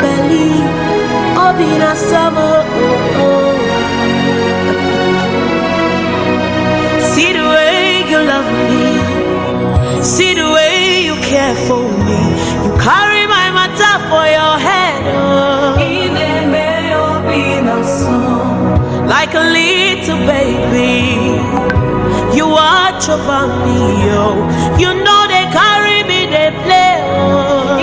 Speaker 3: belly. Obina Samo. See the way you love me. See the way you care for me. You carry my matter for your head. Like a little baby, you watch over me, oh. You know they carry me, they play, oh.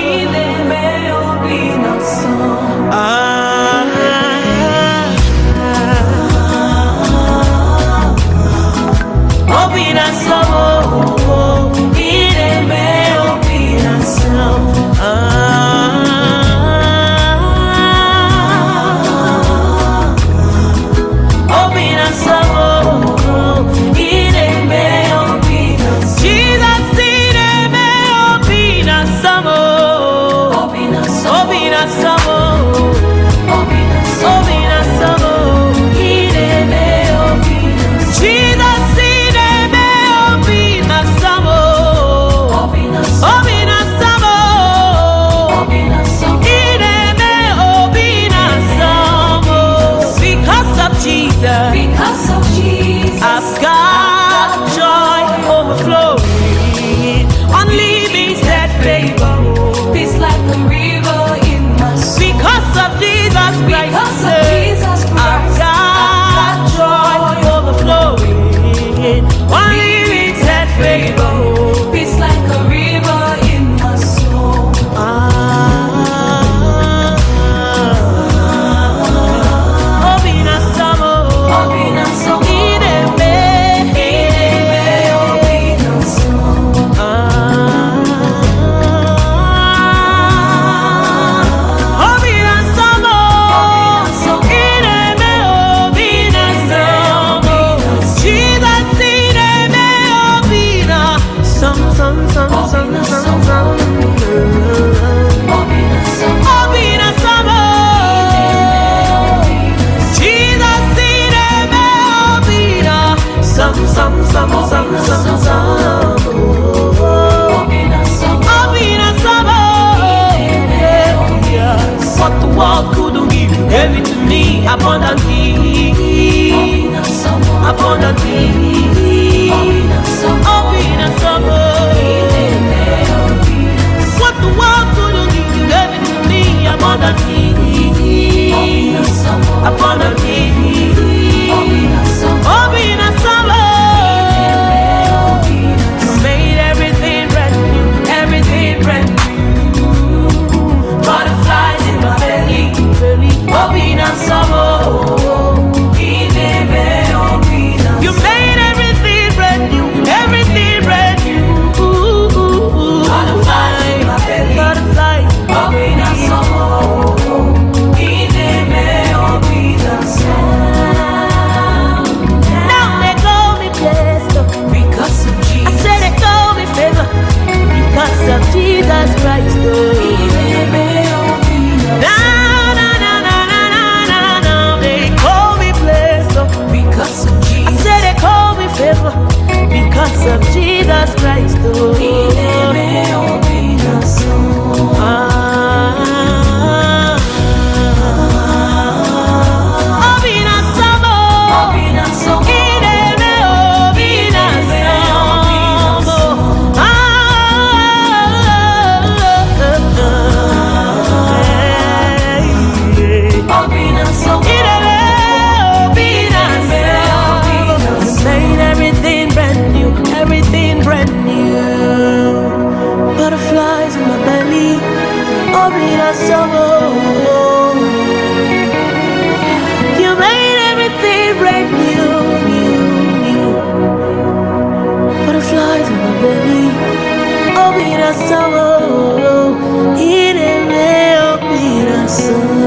Speaker 3: Obina Samo, Obina Samo. Because of Jesus, I've got joy overflowing, unlimited favor, peace like a river in my soul. Because of Jesus Christ, I've got joy overflowing, unlimited favor, peace like a river in my soul. What the world couldn't give, you gave it to me abundantly, abundantly. What the world couldn't give, you gave it to me abundantly, abundantly. Made everything brand new, everything brand new. Butterflies in my belly, Obina Samo. You made everything brand new, everything brand new. Butterflies in my belly, butterflies, Obina Samo. Now they call me blessed because of Jesus. I said they call me favor because of Jesus Christ. Because of Jesus Christ, you made everything brand new, new, new. Butterflies in my belly, Obina Samo, Obina Samo.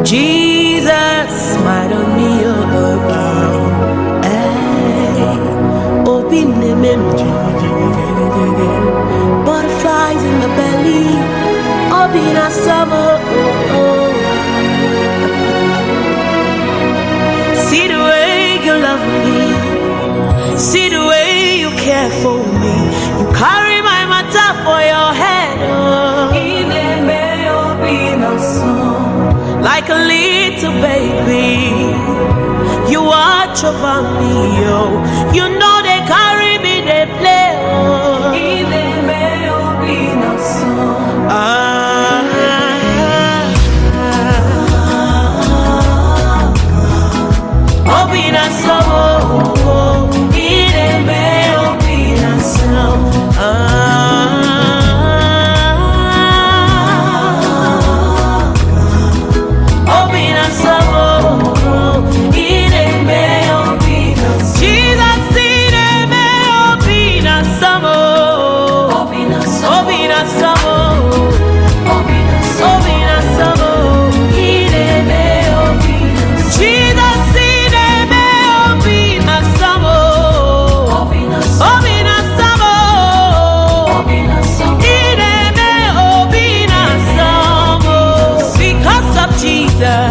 Speaker 3: Jesus, smile on me, oh, hey, open the memory. butterflies in my belly, up in a summer. See the way you love me, see the way you care for me. You carry my matter for your head, like a little baby. You watch over me, oh. You know they carry me, they play, oh.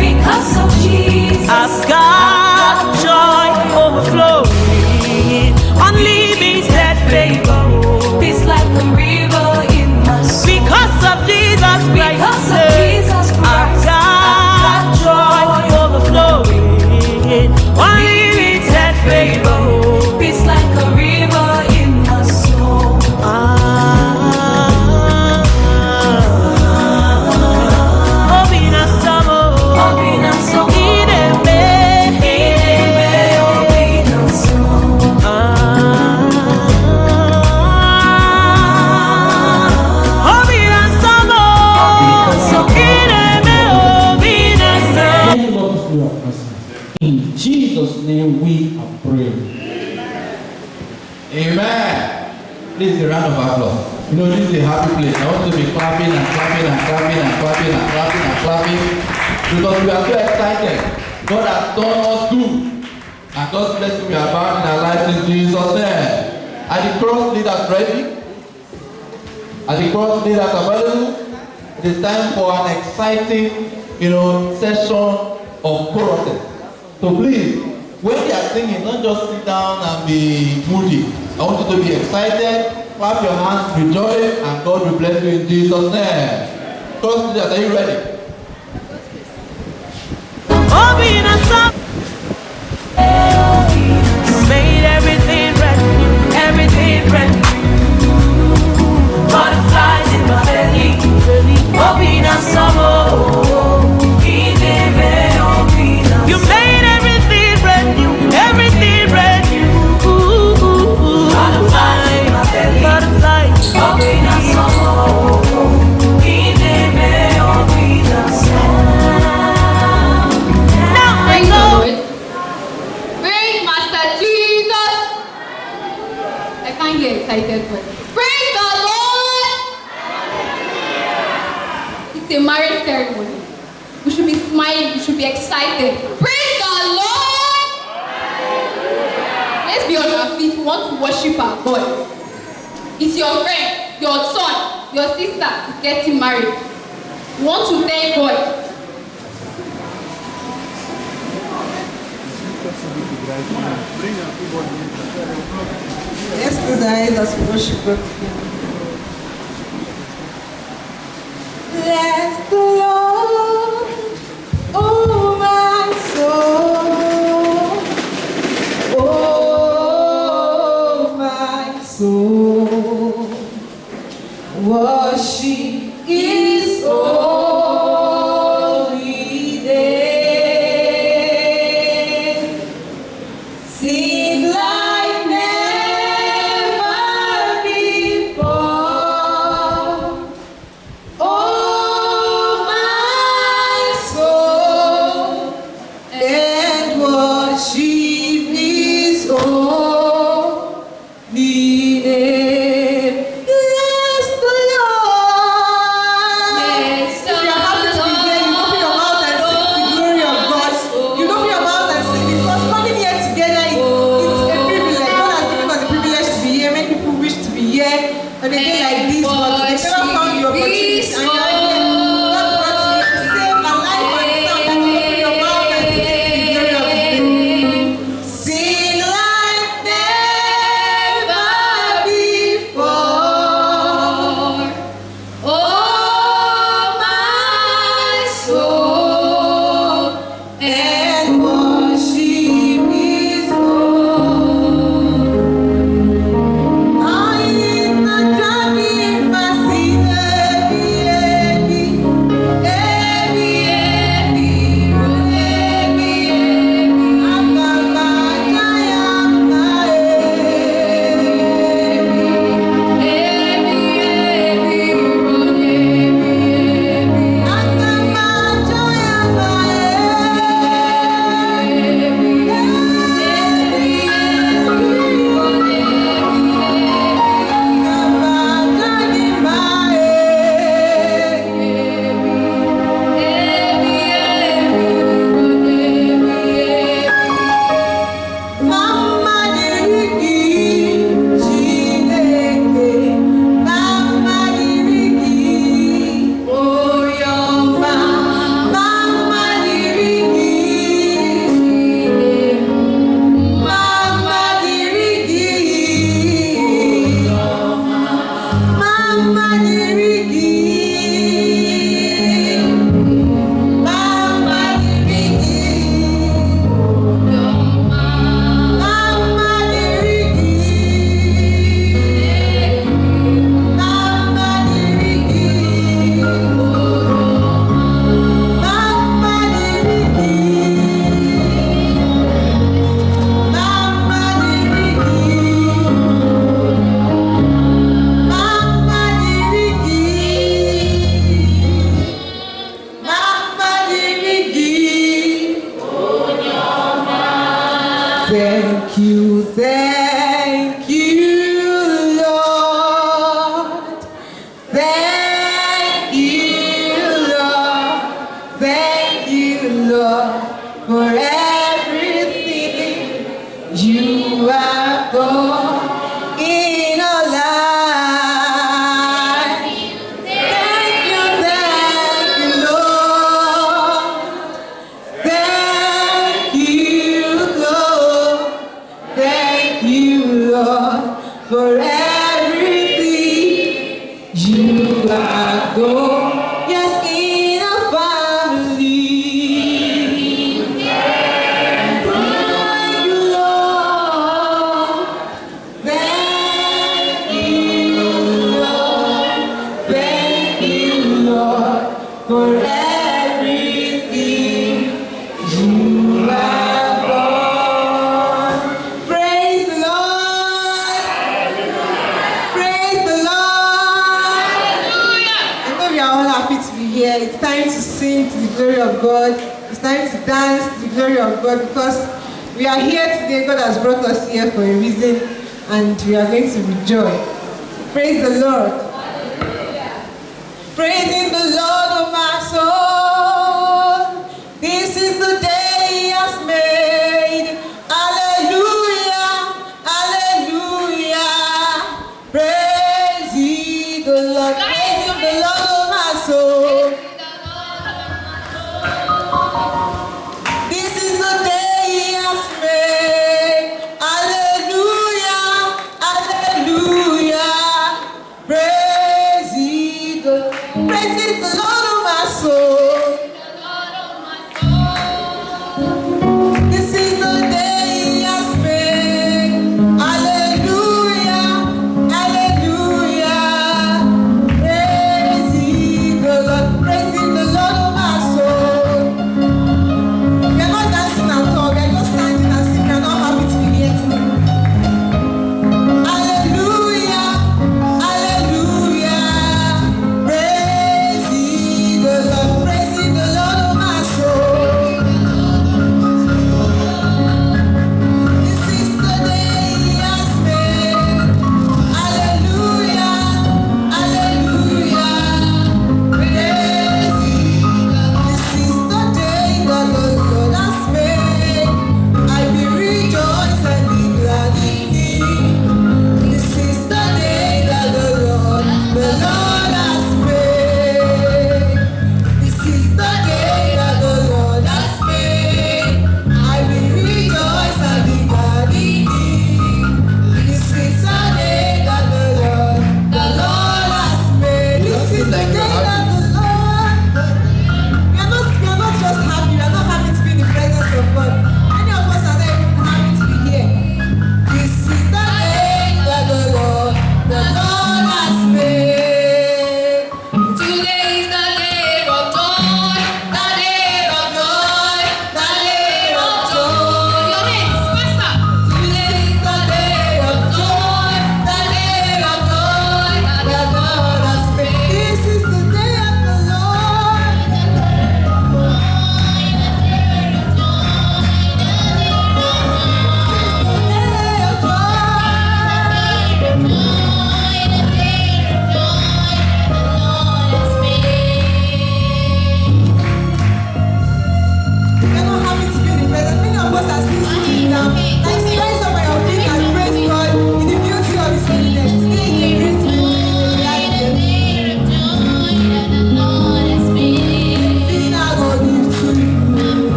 Speaker 3: Because of Jesus, I've got joy overflowing, unlimited favor. It's like a river in my soul. Because of Jesus Christ, I've got joy overflowing, unlimited favor. It's like a river in my soul.
Speaker 2: In Jesus' name we are praying. Amen. This is a round of applause. You know, this is a happy place. I want to be clapping and clapping and clapping and clapping and clapping and clapping because we are so excited. God has done us good. And God's blessing we are bound in our lives in Jesus' name. Are the cross leaders ready? Are the cross leaders available? It is time for an exciting, session of choruses. So please, when they are singing, don't just sit down and be moody. I want you to be excited, clap your hands, rejoice, and God will bless you in Jesus' name. Cross leaders, are you ready?
Speaker 3: Made everything brand new, everything brand new. Butterflies in my belly, open up summer. You made everything brand new, everything brand new. Butterflies in my belly, butterflies, open up summer. Now I know.
Speaker 5: Praise Master Jesus. I can't get excited for it. Praise the Lord. It's a marriage ceremony. We should be smiling. We should be excited. Praise the Lord. Let's be on our feet. We want to worship our God. It's your friend, your son, your sister is getting married. We want to thank God.
Speaker 7: Let's close our eyes as we worship God. Bless the Lord, oh my soul, oh my soul, worship His holy name. Sing like never before. Oh my soul, and worship His holy name. Bless the Lord.
Speaker 5: Bless the
Speaker 7: If you're happy to be here, you open your mouth and sing the glory of God. You open your mouth and sing because coming here together it's a privilege. God has given us a privilege to be here. Many people wish to be here. on a day like this, but they never found the opportunity. And you are here. God brought you to save a life and sound that you open your mouth and sing the glory of His name. Sing like never before. Oh, my soul, and worship His Lord. I am not driving my seat, Thank you, Lord. Thank you, Lord. Thank you, Lord, for everything you have done in our life. Thank you, Lord. Thank you, Lord. Thank you, Lord, for everything you have done. Yes, in our family. Thank you, Lord. Thank you, Lord. Thank you, Lord, for everything you have done. Praise the Lord. Praise the Lord. I know we are all happy to be here. It's time to sing to the glory of God. It's time to dance to the glory of God because we are here today. God has brought us here for a reason and we are going to rejoice. Praise the Lord. Praising the Lord of my soul. This is the day He has made. Hallelujah, hallelujah. Praise ye the Lord. Praising the Lord of my soul. This is the day He has made. Hallelujah, hallelujah. Praise ye the Lord.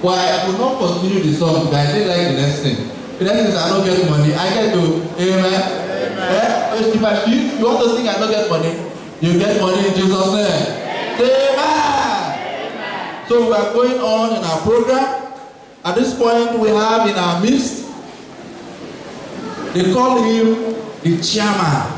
Speaker 2: But I will not continue the song, but I did like the next thing. The next thing is I don't get money. I get to, amen. If you want to sing I don't get money, you get money in Jesus' name. Amen. So we are going on in our program. At this point we have in our midst, they call him the chairman.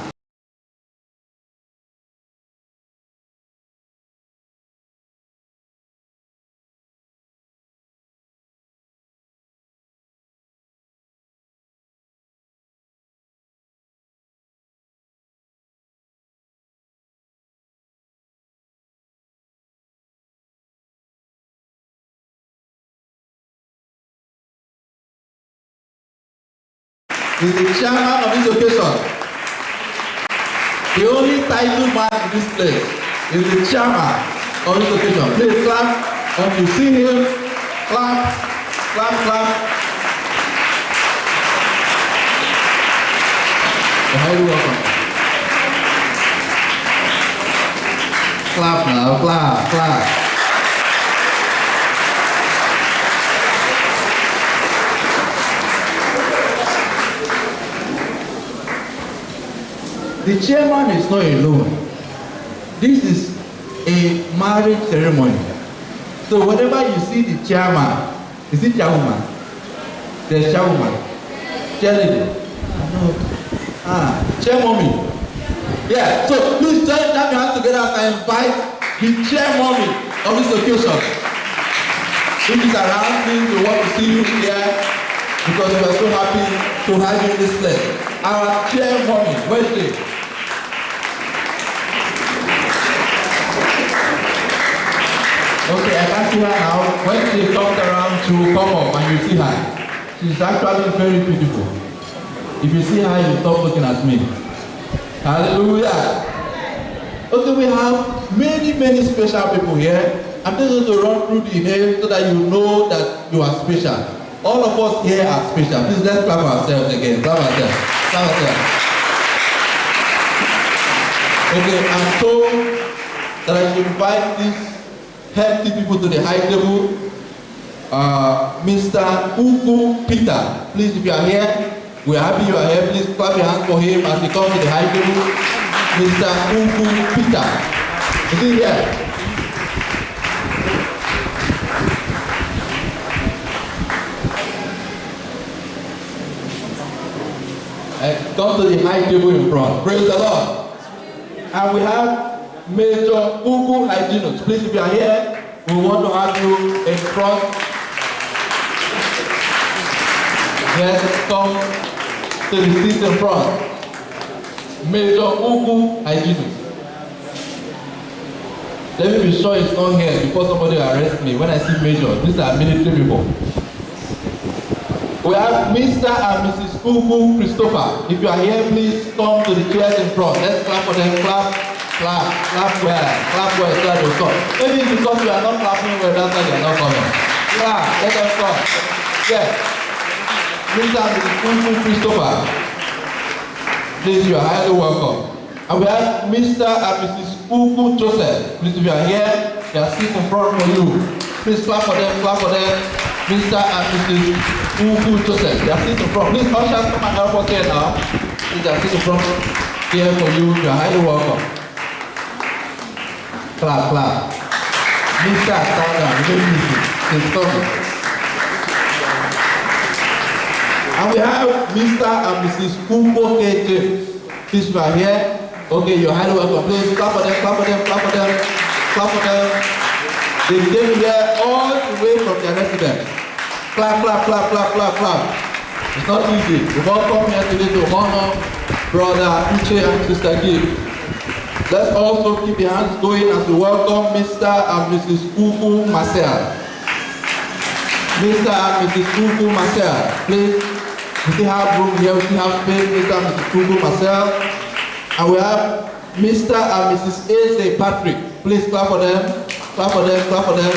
Speaker 2: He's the chairman of this occasion. The only titled man in this place is the chairman of this occasion. Please clap when you see him. Clap, clap, clap. You're highly welcome. Clap now, clap, clap. The chairman is not alone. This is a marriage ceremony. So whenever you see the chairman, is it chairwoman? There's chairwoman. Chairlady. Chairmommy. Yeah, so please join your hands together as I invite the chairmommy of this occasion. If he's around, please, we want to see you here because we are so happy to have you in this place. Our chairmommy, where is she? Okay, I can see her now. When she comes around, she will come up and you see her. She's actually very beautiful. If you see her, you stop looking at me. Hallelujah. Okay, we have many special people here. I'm just going to run through the names so that you know that you are special. All of us here are special. Please let's clap ourselves again. Clap ourselves. Clap ourselves. Okay, I'm told that I should invite these healthy people to the high table. Mr. Uku Peter, please, if you are here, we are happy you are here. Please clap your hands for him as he comes to the high table. Mr. Uku Peter, is he here? Come to the high table in front. Praise the Lord. And we have Major Ugu Hygienist. Please, if you are here, we want to have you in front. Yes, come to the seat in front. Major Ugu Hygienist. Let me be sure it's not here before somebody arrests me. When I see Major, these are military people. We have Mr. and Mrs. Ugu Christopher. If you are here, please come to the chairs in front. Let's clap for them. Clap. Clap well, so that they come. Maybe it's because you are not clapping well, that's why they are not coming. Clap, let them come. Yes. Mr. and Mrs. Ugu Christopher. Please, you are highly welcome. And we have Mr. and Mrs. Ugu Joseph. Please, if you are here, they are sitting in front for you. Please clap for them, clap for them. Mr. and Mrs. Ugu Joseph, they are sitting in front. Please, ushers, come and help us here now. Please, they are sitting in front here for you. You are highly welcome. Clap, clap. Mr. Stand down, very easy. He's coming. And we have Mr. and Mrs. Kumbo K. James. Please, you are here. Okay, you're highly welcome. Please, clap for them, clap for them, clap for them, clap for them. They came here all the way from their residence. Clap, clap, clap, clap, clap, clap. It's not easy. We've all come here today to honor Brother Uche and Sister Gibb. Let's also keep your hands going as we welcome Mr. and Mrs. Ugu Marcel. Mr. and Mrs. Ugu Marcel, please. We still have room here, we still have space. Mr. and Mrs. Ugu Marcel. And we have Mr. and Mrs. Eze Patrick. Please clap for them. Clap for them, clap for them.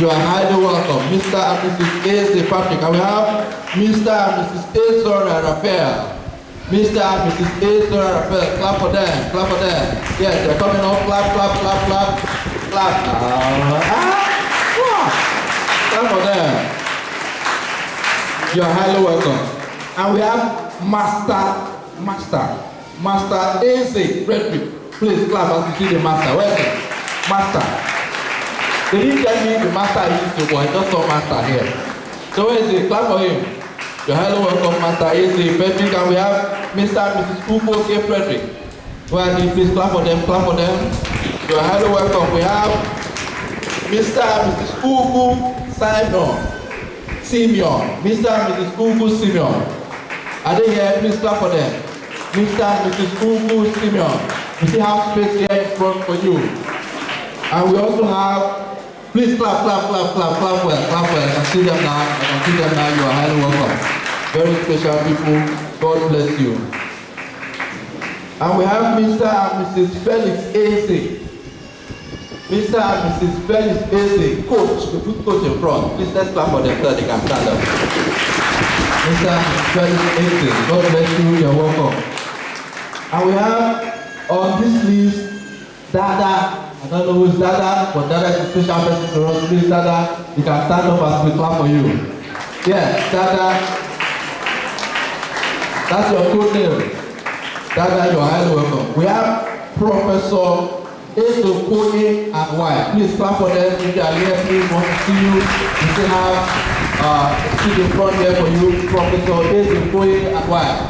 Speaker 2: You are highly welcome. Mr. and Mrs. Eze Patrick. And we have Mr. and Mrs. Ezora Raphael. Mr. and Mrs. Ezra Raphael, clap for them, clap for them. Yes, they're coming up, clap, clap, clap, clap, clap. Clap for them. You are highly welcome. And we have Master AC Frederick. Please clap as you see the master. Where is it? Master. They didn't tell me the master is to go. I just saw master here. So where is it? Clap for him. You are highly welcome, Master AC Frederick. And we have Mr. and Mrs. Ugo K. Frederick. Where are they? Please clap for them. Clap for them. You are highly welcome. We have Mr. and Mrs. Ugo Simeon. Mr. and Mrs. Ugo Simeon. Are they here? Please clap for them. Mr. and Mrs. Ugo Simeon. We still have space here in front for you. And we also have, please clap well. I can see them now. You are highly welcome. Very special people. God bless you. And we have Mr. and Mrs. Felix AC. Mr. and Mrs. Felix AC, coach, the good coach in front. Please let's clap for them so they can stand up. Mr. and Mrs. Felix AC, God bless you, you're welcome. And we have on this list, Dada. I don't know who's Dada, but Dada is a special person to us. Please, Dada, you can stand up as we clap for you. Yeah, Dada. That's your good name. Dada, you are highly welcome. We have Professor Espousal and wife. Please clap for them. If they are here, please want to see you. We still have seat in front here for you. Professor Espousal and wife.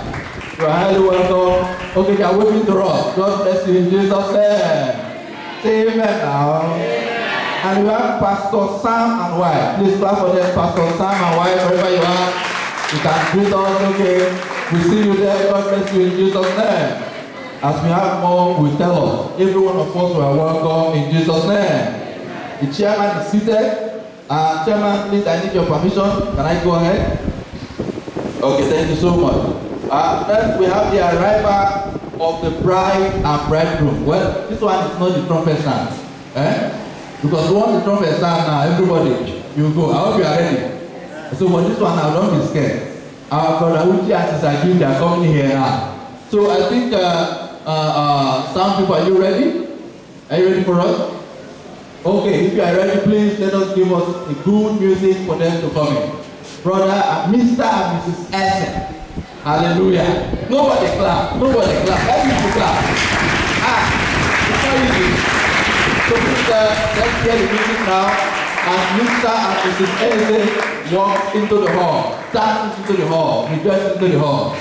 Speaker 2: You are highly welcome. Okay, they are waiting to us. God bless you in Jesus' name. Say amen now. And we have Pastor Sam and wife. Please clap for them. Pastor Sam and wife, wherever you are. You can greet us, okay? We see you there. God bless you in Jesus' name. As we have more, we tell us. Every one of us are welcome in Jesus' name. The chairman is seated. Chairman, please, I need your permission. Can I go ahead? Okay, thank you so much. Next, we have the arrival of the bride and bridegroom. Well, this one is not the trumpet sound. Because once the trumpet sound now, everybody, you go. I hope you are ready. So for this one now, don't be scared. Our brother Uchi and Sister Jim, they are coming here now. So I think some people, are you ready? Are you ready for us? Okay, if you are ready, please let us give us a good music for them to come in. Brother, Mr. and Mrs. Essen. Hallelujah. Nobody clap. Let me clap. It's not easy. So please, let's hear the music now. And Mr. and Mrs. Essen walk into the hall. Dance into the hall. Rejoice into the hall.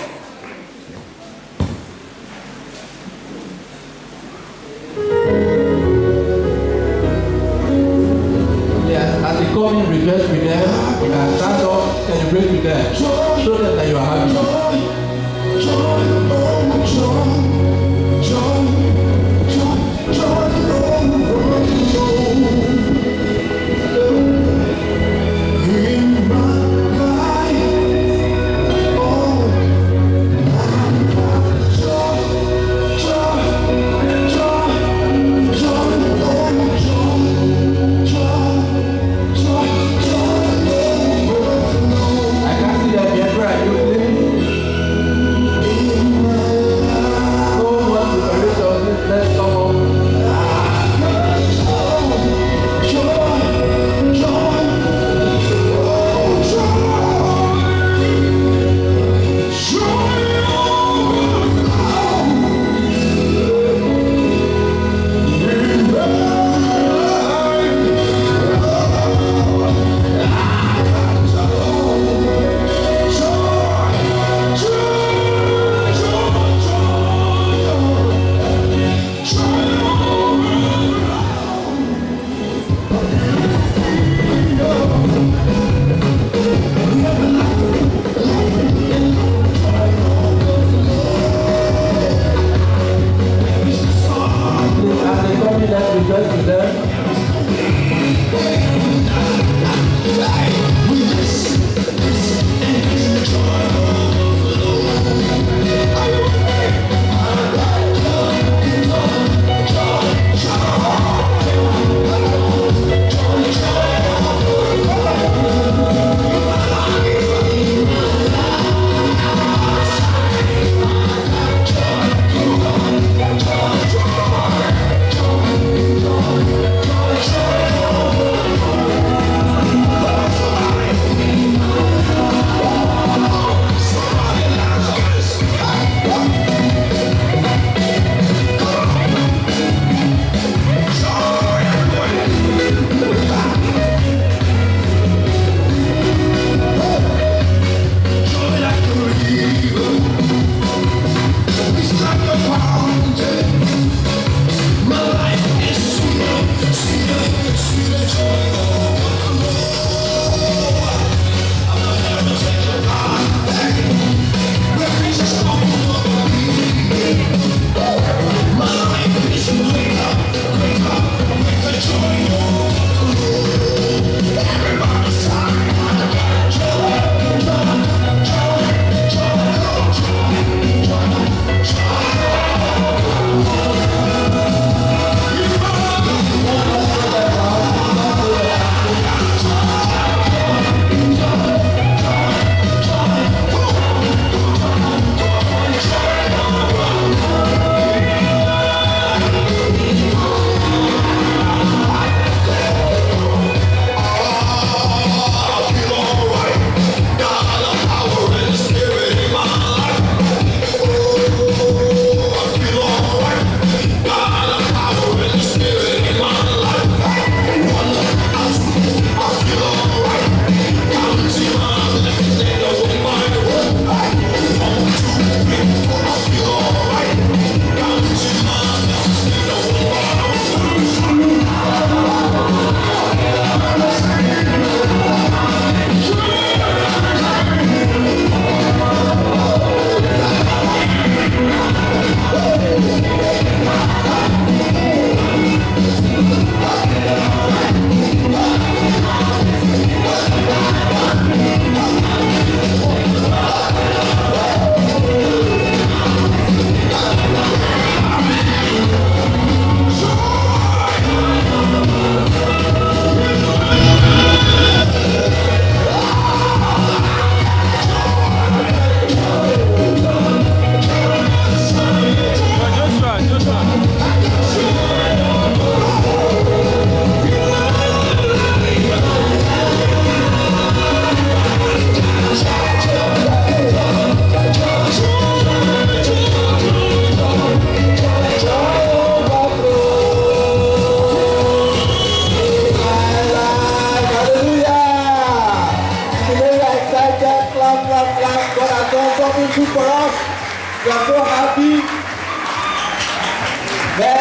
Speaker 2: Yes, as they come in, rejoice with them. You can stand up, celebrate with them. Show them that you are happy.
Speaker 8: In my life, oh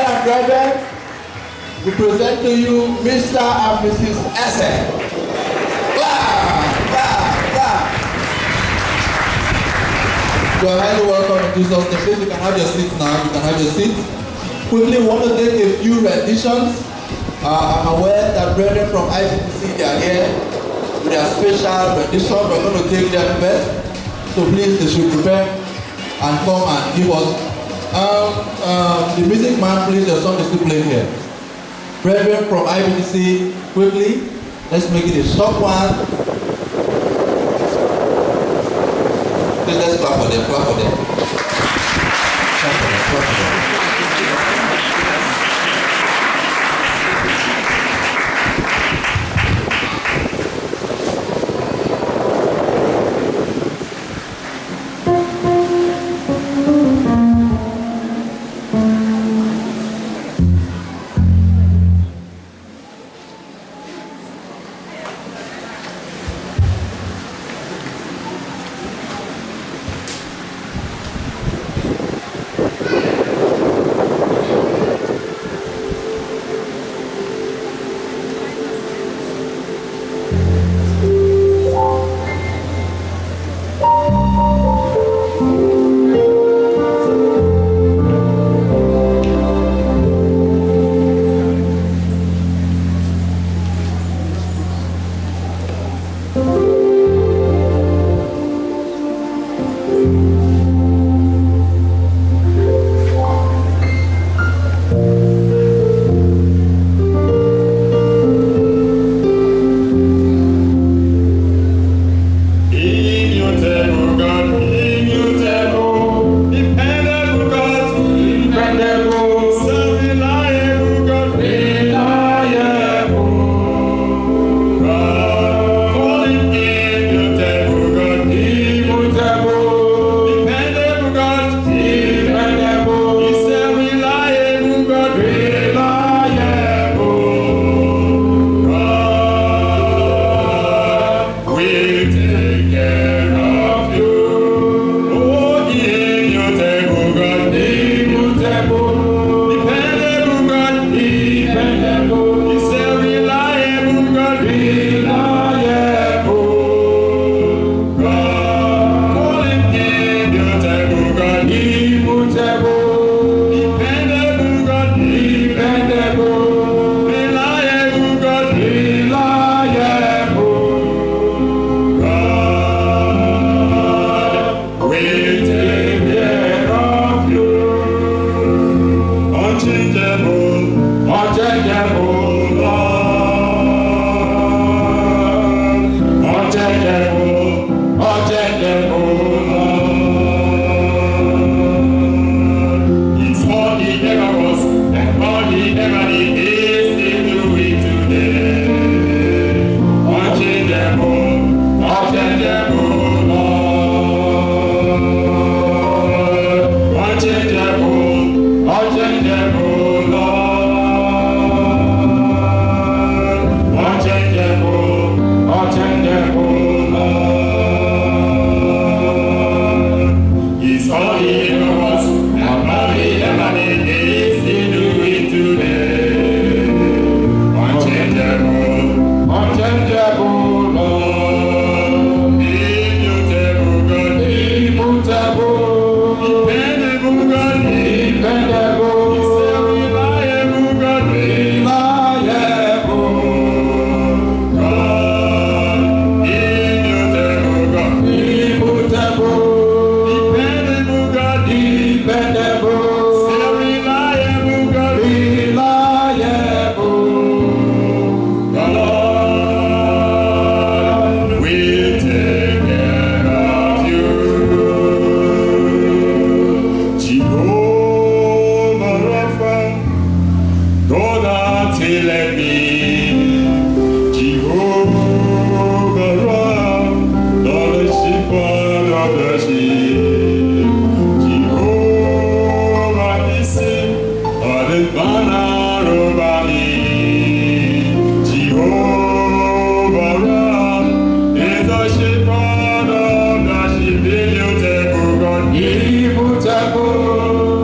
Speaker 2: and brethren, we present to you Mr. and Mrs. Ese. You are highly welcome in Jesus' name. Please, you can have your seats now. You can have your seats. Quickly, we want to take a few renditions. I'm aware that brethren from ICTC, they are here with their special rendition. We're going to take them first. So please, they should prepare and come and give us. The music man, please, your song is still playing here. Brethren from IBTC, quickly, let's make it a short one. Please, let's clap for them, clap for them. Clap for them, clap for them.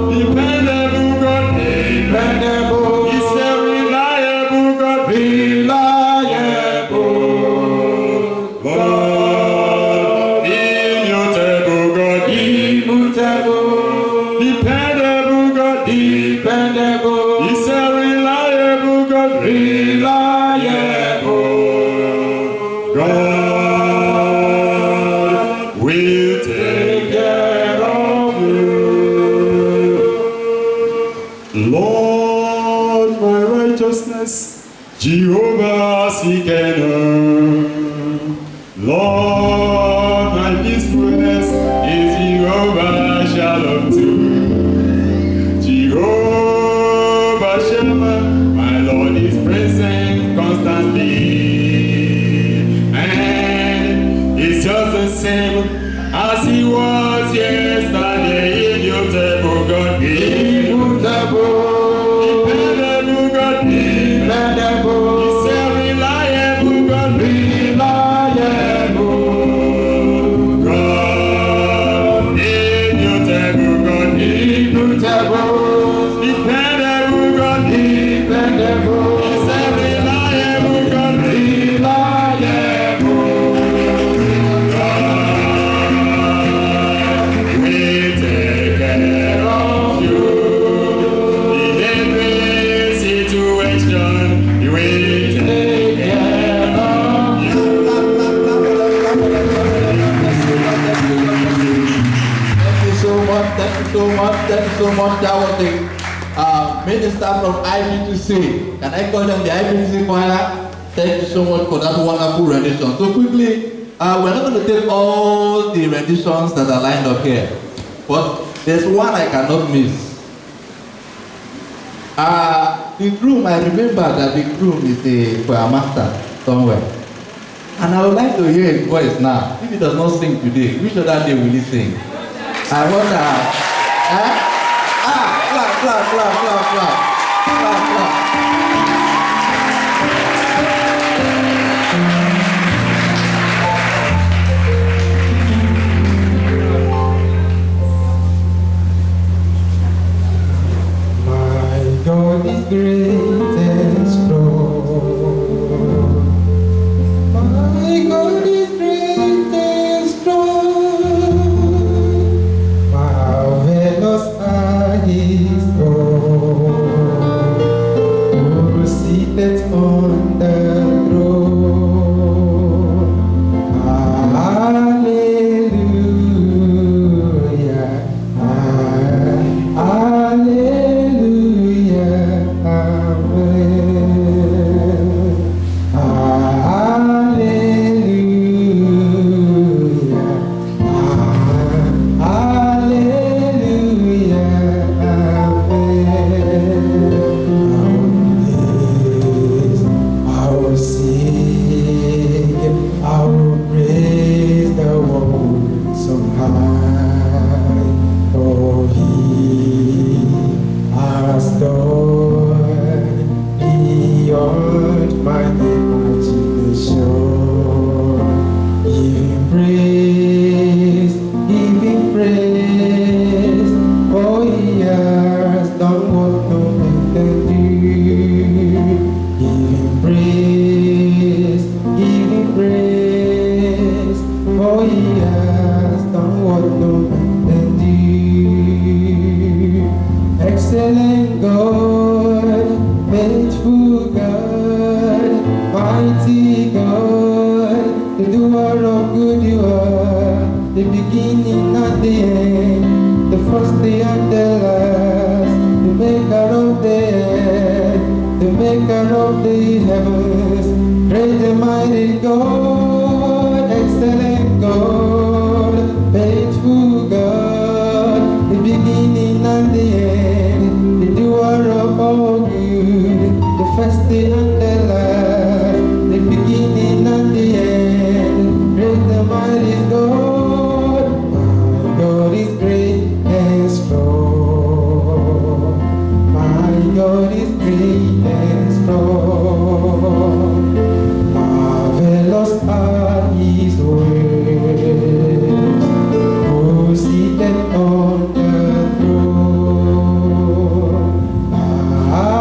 Speaker 8: Dependable God, righteousness. Jehovah Sikenu. Lord, my peacefulness is Jehovah Shalom too. Jehovah Shammah, my Lord is present constantly. And it's just the same as he was yesterday. Immutable God, immutable. Dependable God, dependable. He's a reliable God, reliable God. Immutable God, immutable. Dependable God, dependable. He's a reliable God, reliable God. We take care of you in every situation. We take care of you.
Speaker 2: Thank you so much. Thank you so much. Thank you so much. That was the minister from IBTC. Can I call them the IBTC choir? Thank you so much for that wonderful rendition. So quickly, we're not going to take all the renditions that are lined up here, but there's one I cannot miss. The groom, I remember that the groom is a choir master somewhere. And I would like to hear his voice now. If he does not sing today, which other day will he sing? I wonder. Clap, clap, clap, clap, clap. Clap, clap.
Speaker 9: My God is great and strong. My God is great and strong. Marvelous are His works, who sitteth on the throne. Hallelujah. Hallelujah. Amen. Hallelujah. Hallelujah. Amen. I will sing, I will praise the one so high, for He has done beyond my imagination. Give Him praise, for He has done what no man can do. Give Him praise, for He has done what no man can do. Excellent God, faithful God, mighty God, the doer of good you are, the beginning and the end, the first day and the last, the maker of the earth, the maker of the heavens, great and mighty God, excellent God, faithful God, the beginning and the end, the doer of all good, the first day and the last, the beginning and the end, great and mighty God. My God is great and strong. My God is great and strong. Marvelous are His works, who sitteth on the throne.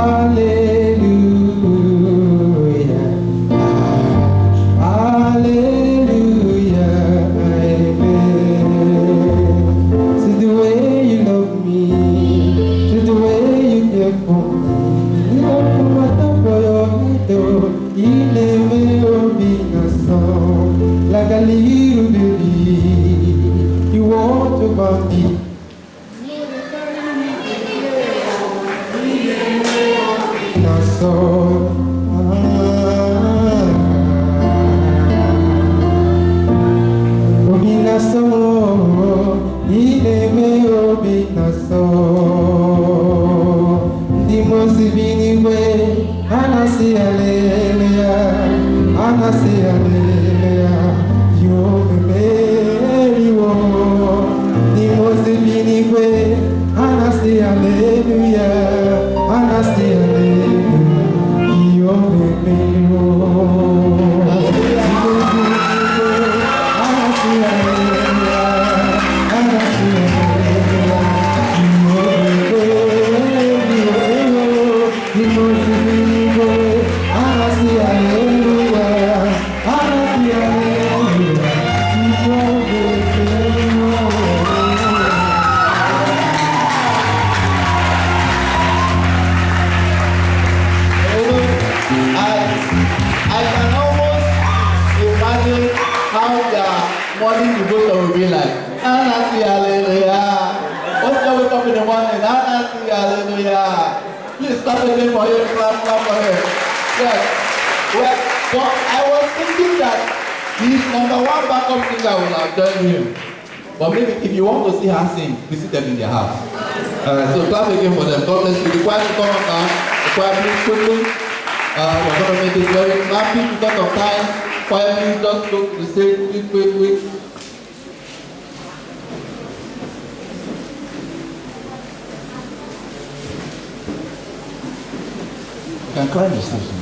Speaker 9: Hallelujah. Hallelujah. Amen. See the way you love me, see the way you care for me. You love for my top of your head, oh. You never will be a song like a little baby. You want about me. So Nimosi biniwe, anasi hallelujah, anasi hallelujah, you me wo. Nimosi biniwe, anasi hallelujah, anasi hallelujah, you me wo. Nimosi biniwe, anasi hallelujah, anasi hallelujah, you me wo.
Speaker 2: Morning devotion will be like, Anasi hallelujah. What's the wake up in the morning? Anasi hallelujah. Please clap again for him, clap for him. Yes. Well, but I was thinking that his number one backup singer will have joined him. But maybe if you want to see her sing, visit them in their house. So clap again for them. God bless you. The choir will come up now. The choir, please quickly. We're going to make it very snappy because of time. Choir, please just look to the stage, quick. You can climb the station.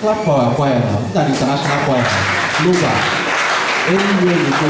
Speaker 2: Clap for our choir now. This is an international choir. Global. Anywhere you go.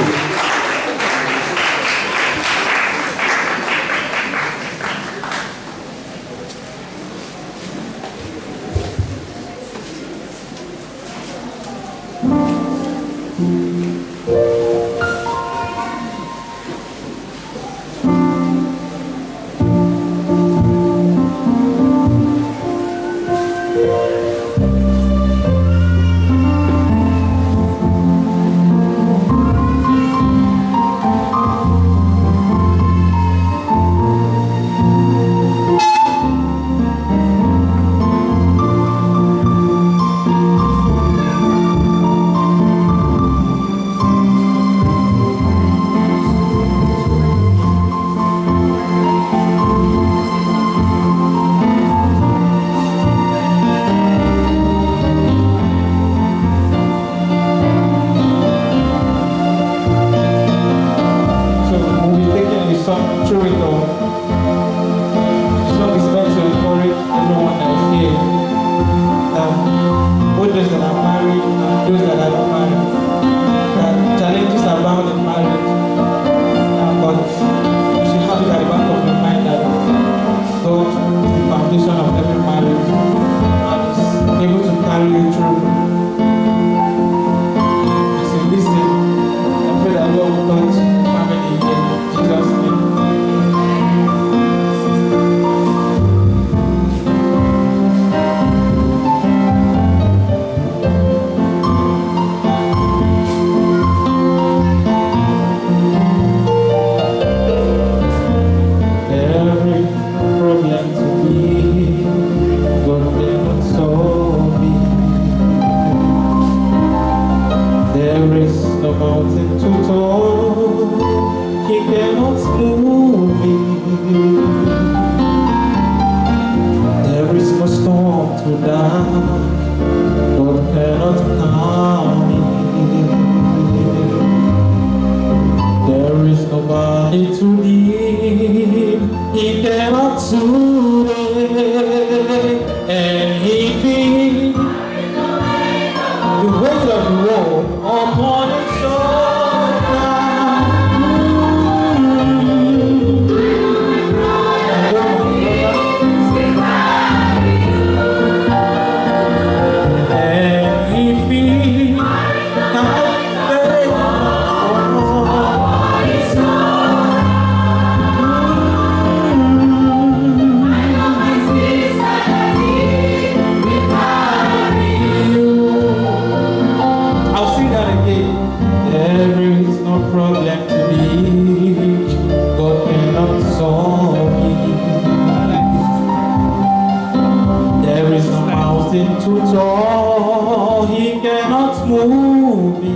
Speaker 9: Too tall, he cannot move. move me.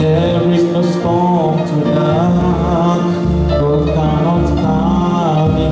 Speaker 9: There is no storm tonight, God cannot calm me.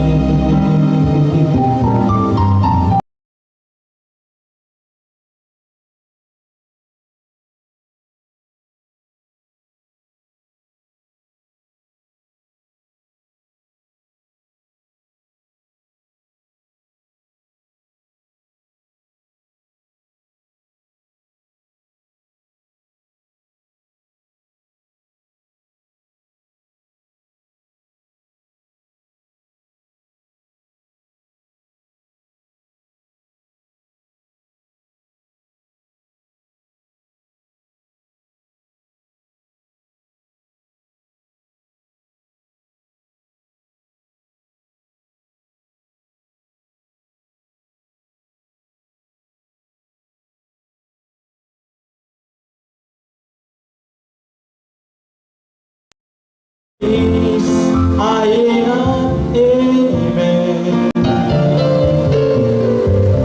Speaker 9: Peace, I am, amen.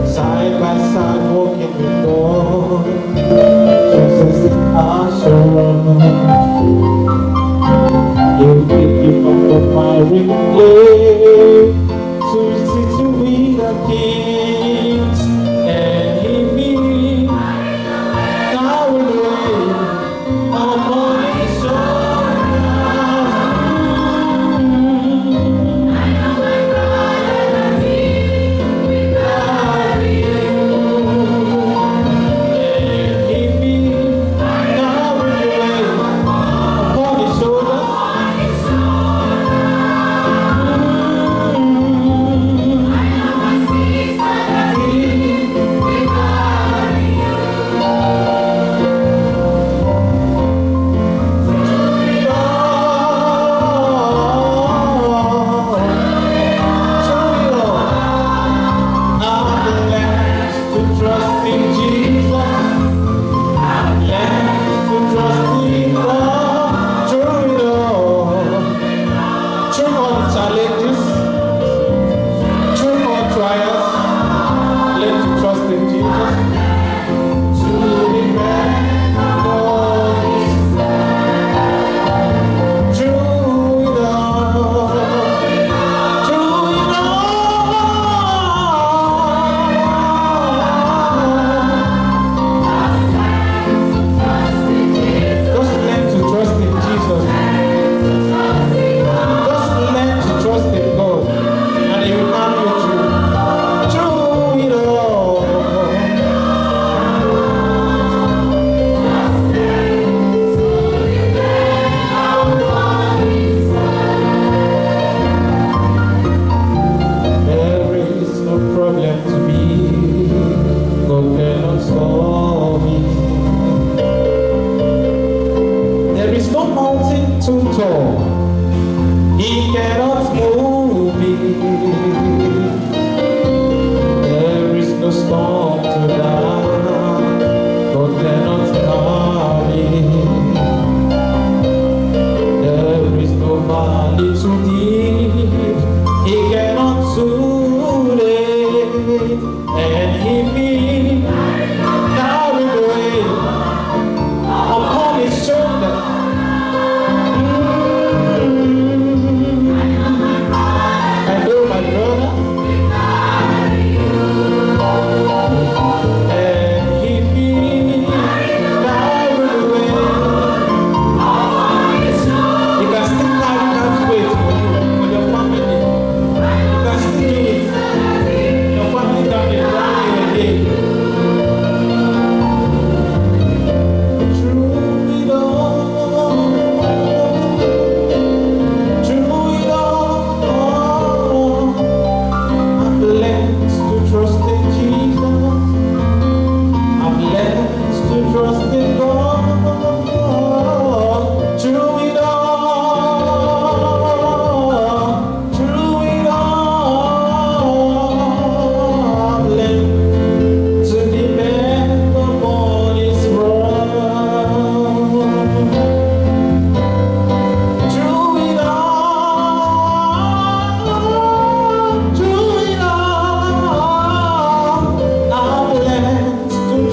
Speaker 9: Side by side, walking with God. Jesus is our sure. He'll pick you from the fiery clay to sit to be the kings. And he means now will reign upon his shoulders.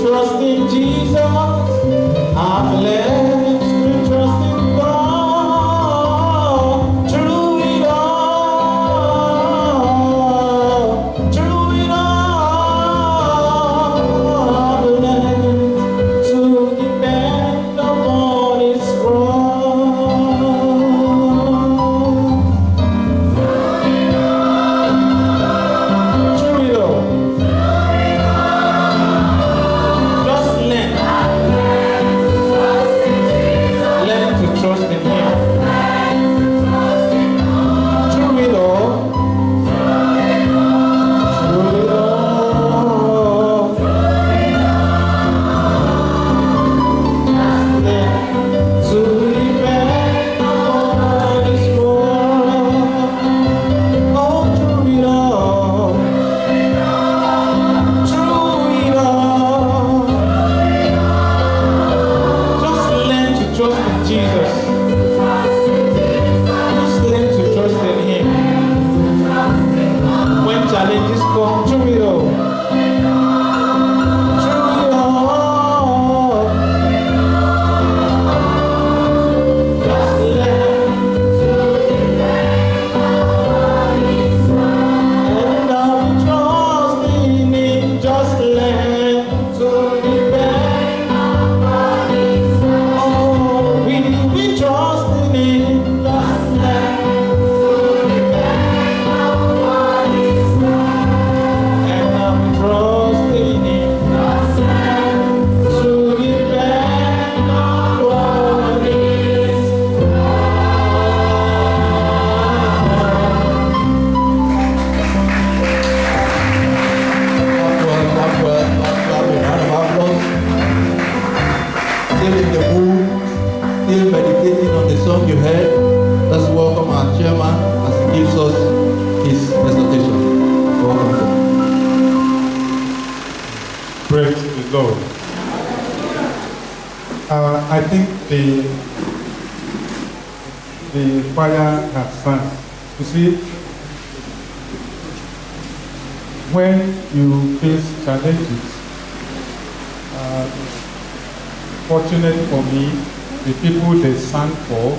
Speaker 9: Trust
Speaker 2: I've learned to trust in God through it all. Through it all, I've learned to depend upon His word. Through it all. Just learn. Learn to trust in Him. Through it all. Through it all. Learn to depend upon His word. Oh, through it all. Through it all. Just learn to trust in Jesus. Just learn to trust in Him. When challenges come, through it all. Through it all. Just learn. And now we trust in Him. Just learn to depend upon His word. Oh, we trust in Him. Just learn to depend upon His word. And now we trust in Him. Just learn to depend upon His
Speaker 10: Still in the mood, still meditating on the song you heard. Let's welcome our chairman as he gives us his presentation. Welcome.
Speaker 1: Praise the Lord. I think the choir has sung. You see, when you face challenges, fortunate for me, the people they sang for,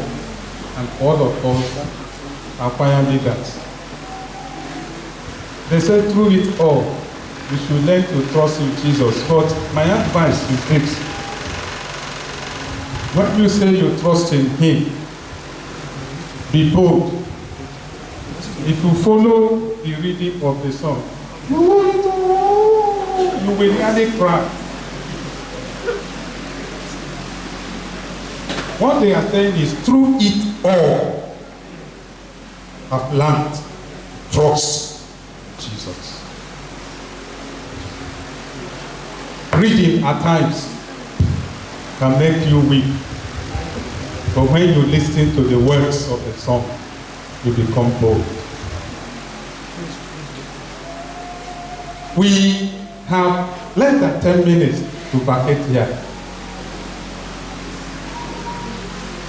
Speaker 1: and all of us are choir leaders. They said through it all, we should learn to trust in Jesus. But my advice is this: when you say you trust in Him, be bold. If you follow the reading of the song, you will nearly cry. What they are saying is, through it all, I've learned to trust Jesus. Reading at times can make you weak, but when you listen to the words of the song, you become bold. We have less than 10 minutes to vacate here.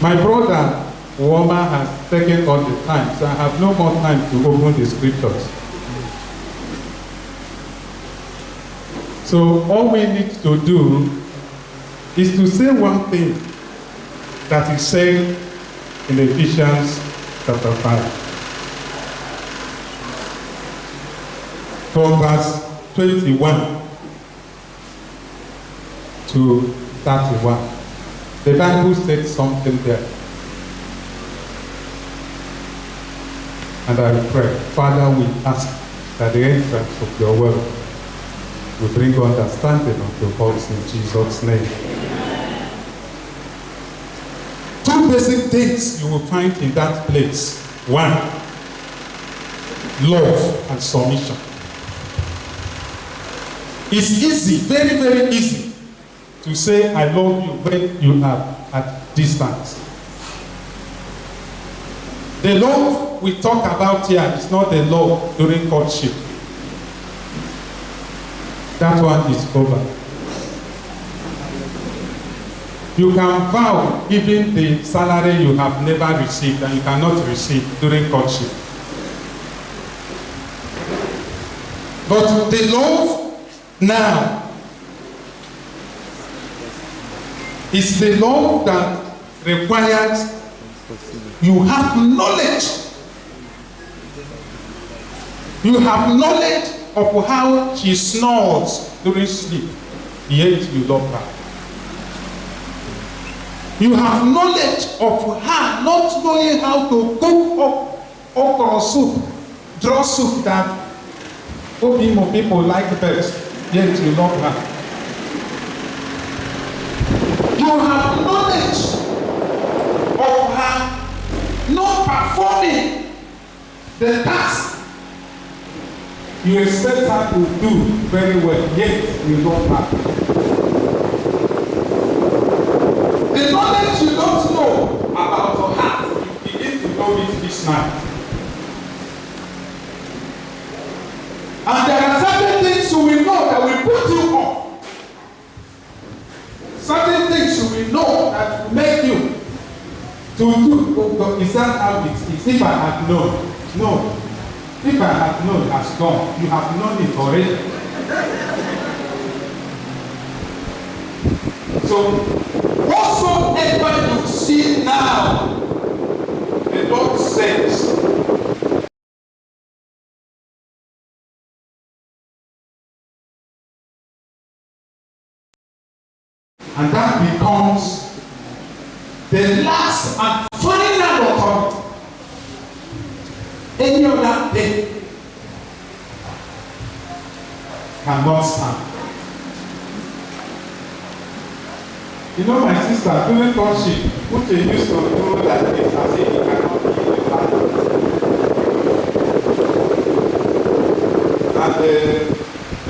Speaker 1: My brother Ogbonna has taken all the time, so I have no more time to open the scriptures. So all we need to do is to say one thing that is said in Ephesians chapter 5. From verse 21 to 31. The Bible said something there. And I will pray. Father, we ask that the entrance of your word will bring understanding of your words in Jesus' name. Two basic things you will find in that place. One, love and submission. It's easy, very, very easy to say I love you when you are at distance. The love we talk about here is not the love during courtship. That one is over. You can vow giving the salary you have never received and you cannot receive during courtship. But the love now It's the love that requires you have knowledge. You have knowledge of how she snores during sleep, yet you love her. You have knowledge of her not knowing how to cook up okra soup, draw soup that Obimo people like best, yet you love her. You have knowledge of her not performing the task you expect her to do very well, yet you love her. The knowledge you don't know about her, you begin to know it this night. And there are certain things you will know that will put you off. Certain things you will know that will make you to do. Is that how it is? If I had known, no. If I had known has gone, you have known it already. So, whatsoever you see now, the Lord says, and that becomes the last and final authority. Any other thing cannot stand. You know, my sister, during courtship, Uche used to do that thing as if he cannot be the father. And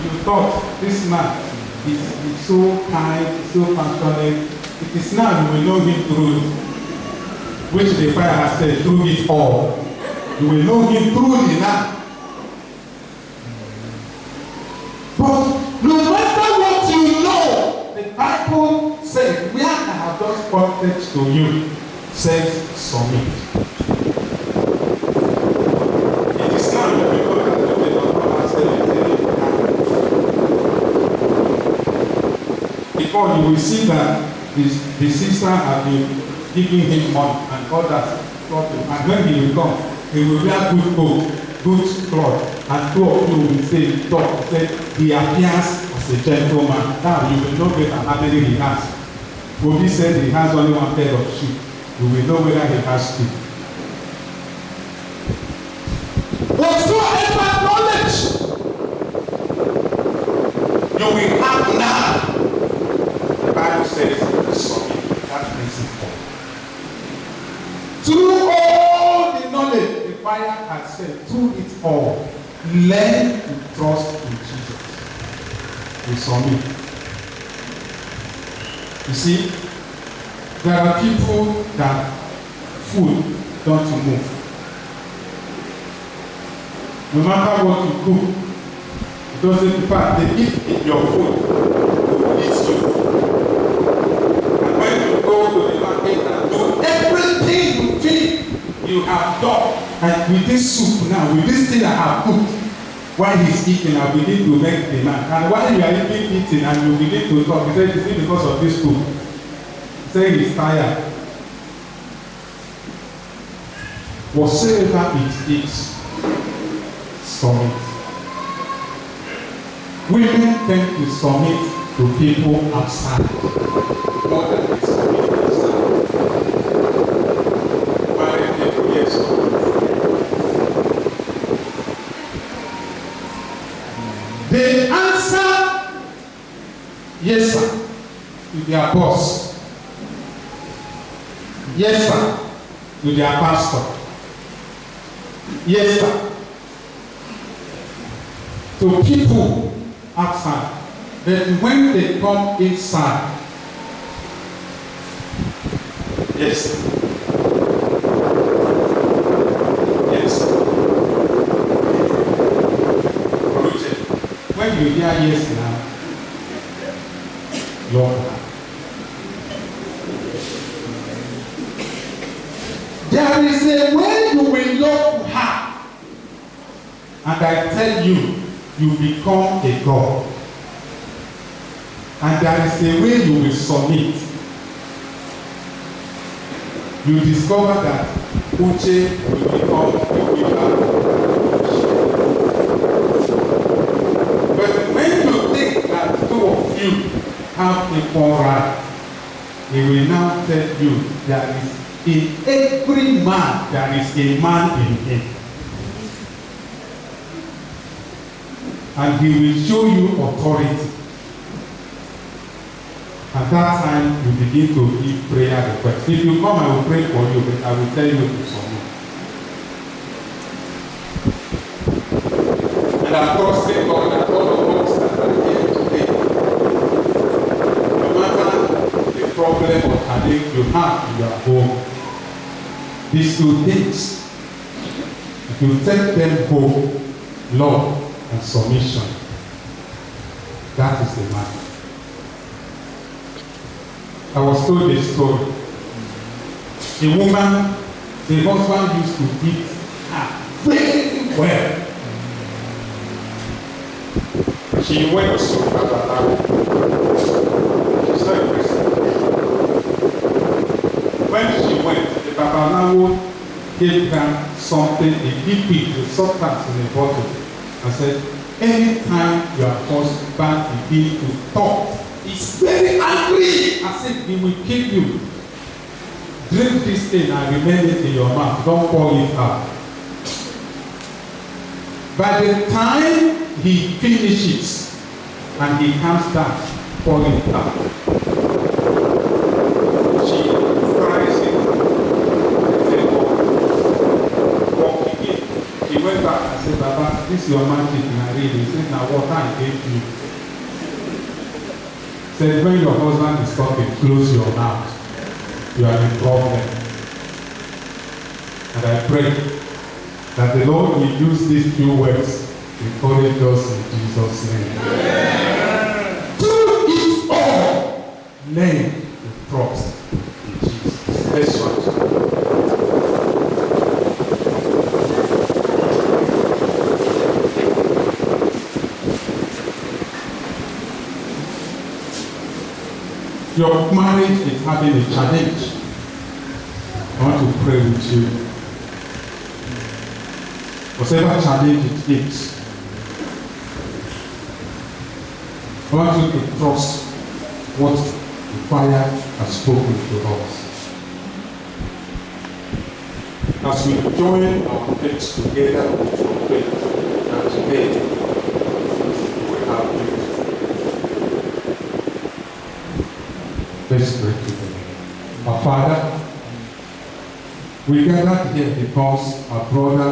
Speaker 1: you thought this man is so kind, so passionate. It is now you will know him through it, which the fire has said, through it all. You will know him truly now. But no matter what you know, the Bible says, where I have just pointed to you, says submit. It is now you will know that the Lord has said it. Before you will see that the sister have been giving him money and others, and when he will come, he will wear good coat, good cloth, and two of you will say, talk, say, he appears as a gentleman. Now you will know better how many he has. Obi said he has only one pair of shoes. You will know whether he has two. Whatsoever knowledge you will have now, the Bible says, submit. That makes it all. Through all the knowledge, the fire has said, through it all, learn to trust in Jesus. You submit. You see, there are people that food don't move. No matter what you cook, it doesn't, in fact, they eat your food, will eat you. And when you go to the market and do everything you think you have done, and with this soup now, with this thing I have cooked, while he's eating, I begin to make the man. And while you are eating and you begin to talk, he said, is it because of this food? He said he's tired. Whatsoever it is, submit. Women tend to submit to people outside more than they submit inside. Married people, yes. They answer yes, sir, to their boss. Yes, sir, to their pastor. Yes, sir, to people outside. But when they come inside, yes, yes. When you hear yes now, love her. There is a way you will love her, and I tell you, you become a God. And there is a way you will submit, you discover that Uche will become the winner. But when you think that two of you have equal right, he will now tell you there is in every man there is a man in him. And he will show you authority. At that time, you begin to give prayer requests. If you come, I will pray for you, but I will tell you to submit. And I'm trusting God that all of us that are here today, no matter the problem or challenge you have in your home, these two things, if you take them home, love and submission, that is the man. I was told a story. A woman, the husband used to eat her very well. She went to Babalawo. She's not a Christian. When she went, the Babalawo gave her something, a liquid, a substance in a bottle, and said, anytime your husband begins to talk, he's very angry, as if he will kill you. Drink this thing and remain it in your mouth. Don't pour it out. By the time he finishes and he comes down, pour it out. She tries it. Walking in. She went back and said, Baba, this is your magic. And I read it. He said, now what I gave you. Said, when your husband is talking, close your mouth. You are in problem. And I pray that the Lord will use these few words to encourage us in Jesus' name. Do it all. Learn to trust in Jesus. Let's watch. Your marriage is having a challenge. I want to pray with you. Whatever challenge it is, I want you to trust what the fire has spoken to us. As we join our faith together to pray, and today we have victory. Let's pray together. Our Father, we gathered here because our brother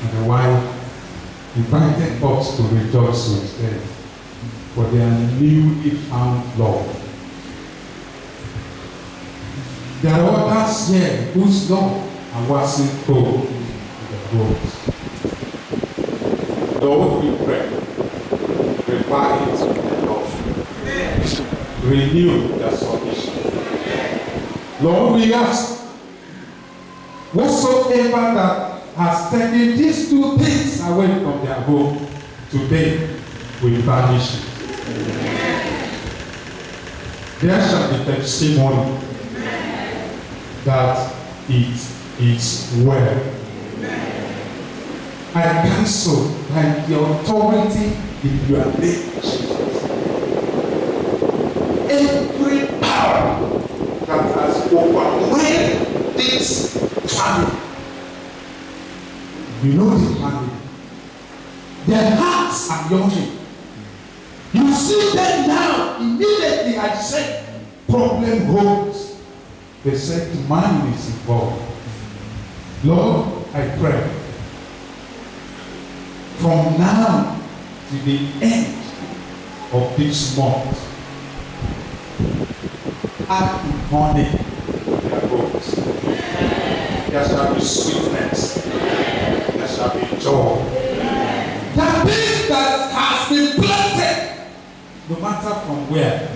Speaker 1: and the wife invited us to rejoice with them for their newly found love. There are others here whose love are waxing cold in the bones. Lord, we pray, revive it with love. Renew their submission. Lord, we ask, whatsoever that has taken these two things away from their home, today will vanish it. There shall be testimony that it is well. I cancel by the authority in your name, Jesus. Every power that has overwhelmed this family. You know the family. Their hearts are yearning. You see them now. Immediately I said, problem homes. They said, man is involved. Lord, I pray. From now to the end of this month, add money their homes. There shall be sweetness. There shall be joy. The thing that has been planted, no matter from where,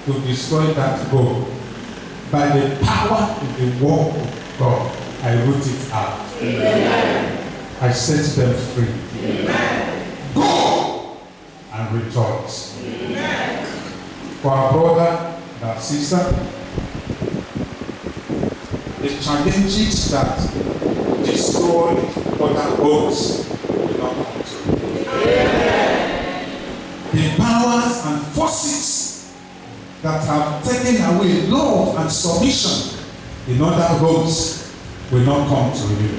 Speaker 1: to destroy that goal, by the power in the word of God, I root it out. Amen. I set them free. Amen. Go and rejoice. Amen. For our brother and our sister, the challenges that destroy other homes will not come to you. The powers and forces that have taken away love and submission in other homes will not come to you.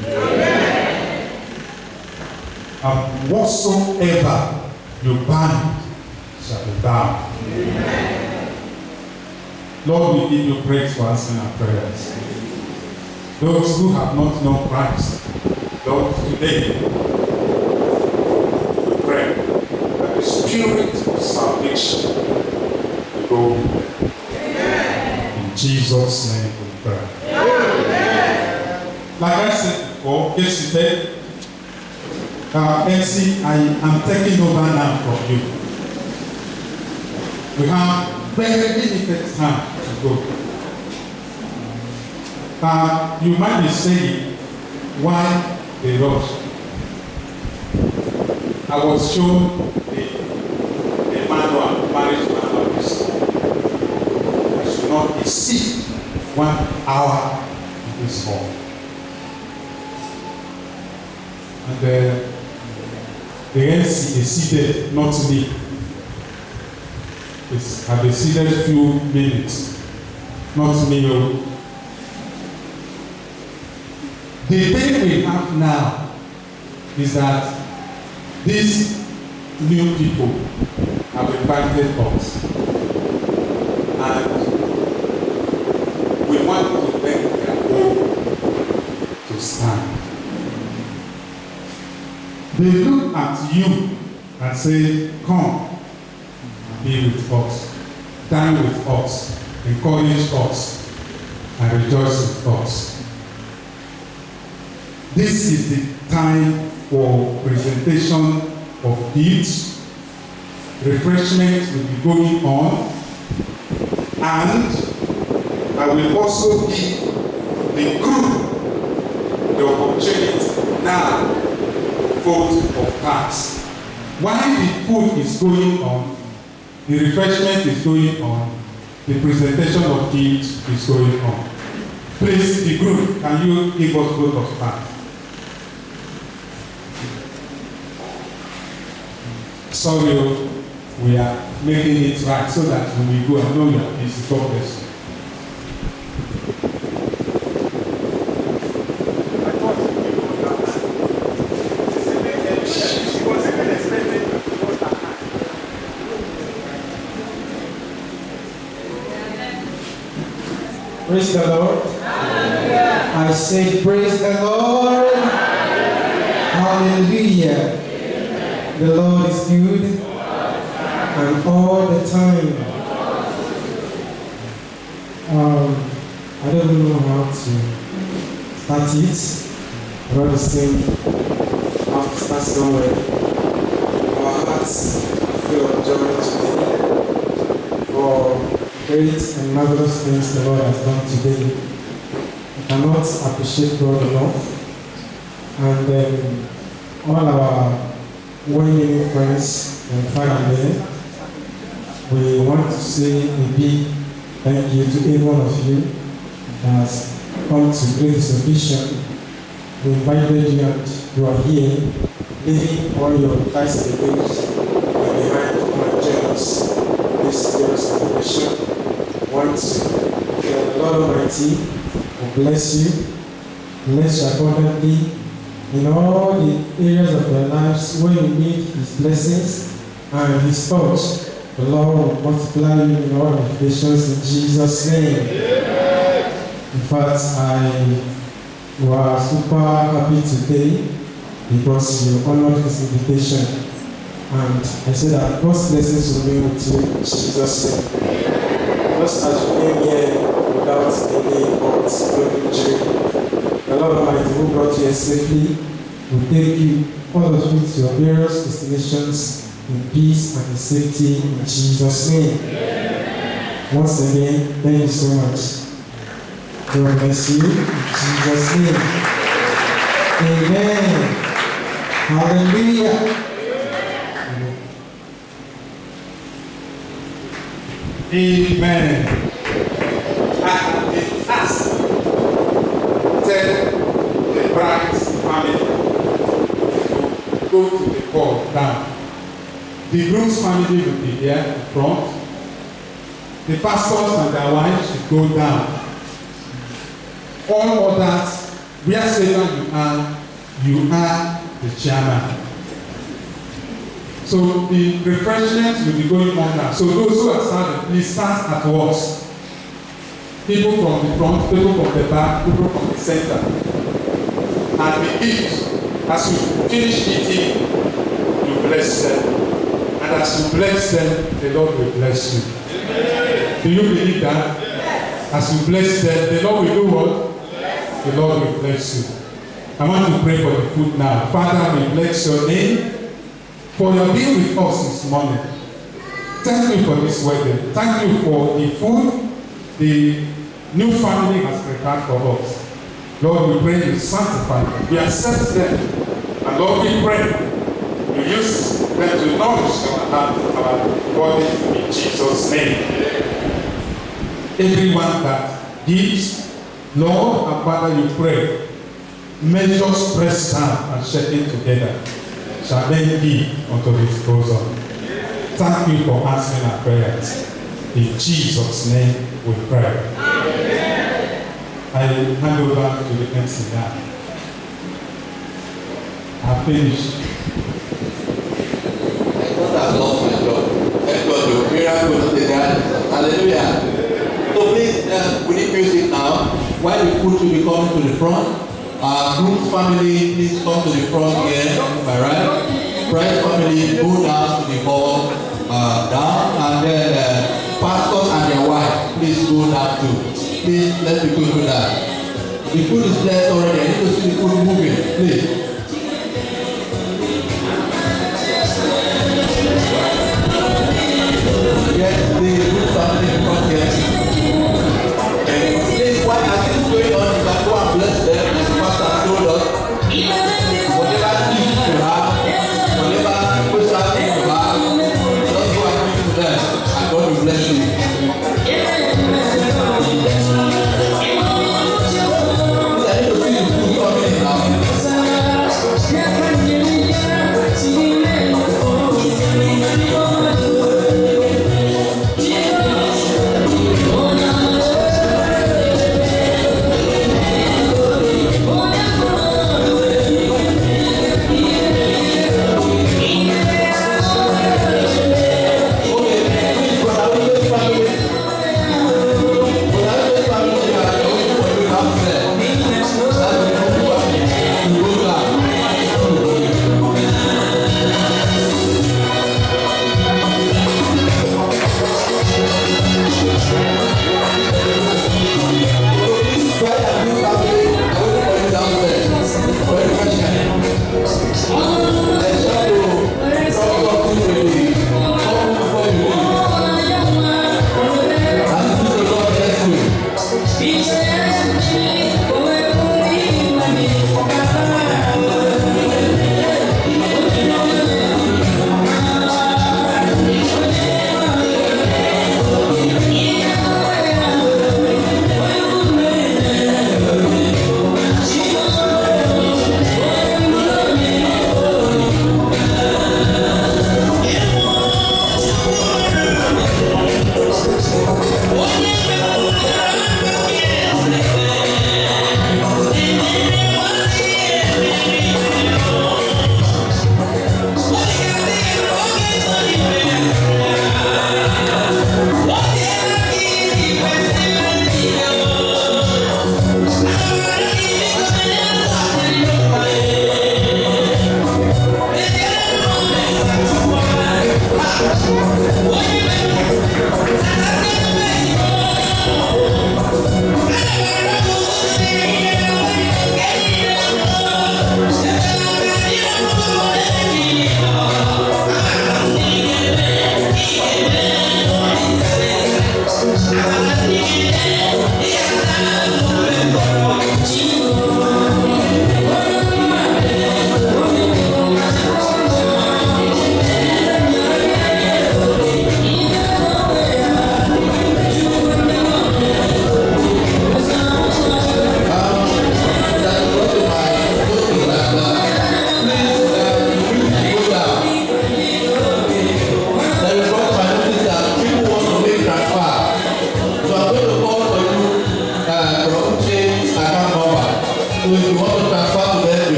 Speaker 1: And whatsoever you bind shall be bound. Lord, we give you praise for answering our prayers. Those who have not known Christ, Lord, today we pray that the spirit of salvation will go with them. In Jesus' name we pray. Like I said before, yesterday, MC, I am taking over now from you. We have very limited time to go. You might be saying, why the rush? I was shown the manual, marriage manual. I should not exceed 1 hour in this hall. And the MC is seated, not me. I've been seated few minutes, not me. The thing we have now is that these new people have invited us, and we want to let their home to stand. They look at you and say, come. Be with us, dine with us, encourage us, and rejoice with us. This is the time for presentation of gifts. Refreshment will be going on, and I will also give the group the opportunity now to vote of thanks. While the food is going on, the refreshment is going on, the presentation of gifts is going on. Please, the group, can you give us vote of thanks? Sorry, we are making it right so that when we go, I know you are busy. God bless you.
Speaker 9: Praise the Lord. I say, praise the Lord. Hallelujah. The Lord is good and all the time. I don't even know how to start it, but all the same, I have to start somewhere. Our hearts are full of joy today for great and marvelous things the Lord has done today. I cannot appreciate God enough. And all our well-meaning friends and family, we want to say a big thank you to every one of you that has come to great occasion. We invited you and you are here, leaving all your ties and things behind and join us this great celebration. Once the Lord Almighty will bless you, bless you abundantly in all the areas of your lives where you need His blessings and His touch. The Lord will multiply you in all ramifications in Jesus' name. In fact, I was super happy today because you honored this invitation. And I said that God's blessings will be with you in Jesus' name. Just as you came here without any hurt or injury, the Lord Almighty who brought you here safely will take you all of you to your various destinations in peace and in safety in Jesus' name. Amen. Once again, thank you so much. God bless you in Jesus' name. Amen. Hallelujah.
Speaker 1: Amen. I have been asked invited the bride's family to go to the hall down. The groom's family will be there in front. The pastors and their wives should go down. All others, wherever you are the chairman. So the refreshments will be going on now. So those who are serving, please start at once. People from the front, people from the back, people from the center. And we eat. As you finish eating, you bless them. And as you bless them, the Lord will bless you. Do you believe that? Yes. As you bless them, the Lord will do what? Yes. The Lord will bless you. I want to pray for the food now. Father, we bless your name for your being with us this morning. Thank you for this wedding. Thank you for the food the new family has prepared for us. Lord, we pray you sanctify them. We accept them. And Lord, we pray you use them to nourish our body in Jesus' name. Everyone that gives, Lord and Father, you pray, measures pressed down and shaken together shall then give unto his bosom. Thank you for answering our prayers. In Jesus' name we pray. Amen. I hand over to the MC now. I've finished.
Speaker 10: I thought I've lost my job. Thank God, the miracle is that. Hallelujah. So please, we need music now. While the food will be coming to the front, groom's family, please come to the front here, by right. Bride family, go down to the hall, down, and then pastors and their wife, please go down too. Please, let me go through that. The food is blessed already. I need to see the food moving, please. Yes, the good family come here. And please, why are things going on? You can go and bless them, as the pastor told us. Whatever needs you have, whatever special thing you have, just go and give to them, and God will bless you. I need to see the food coming in now.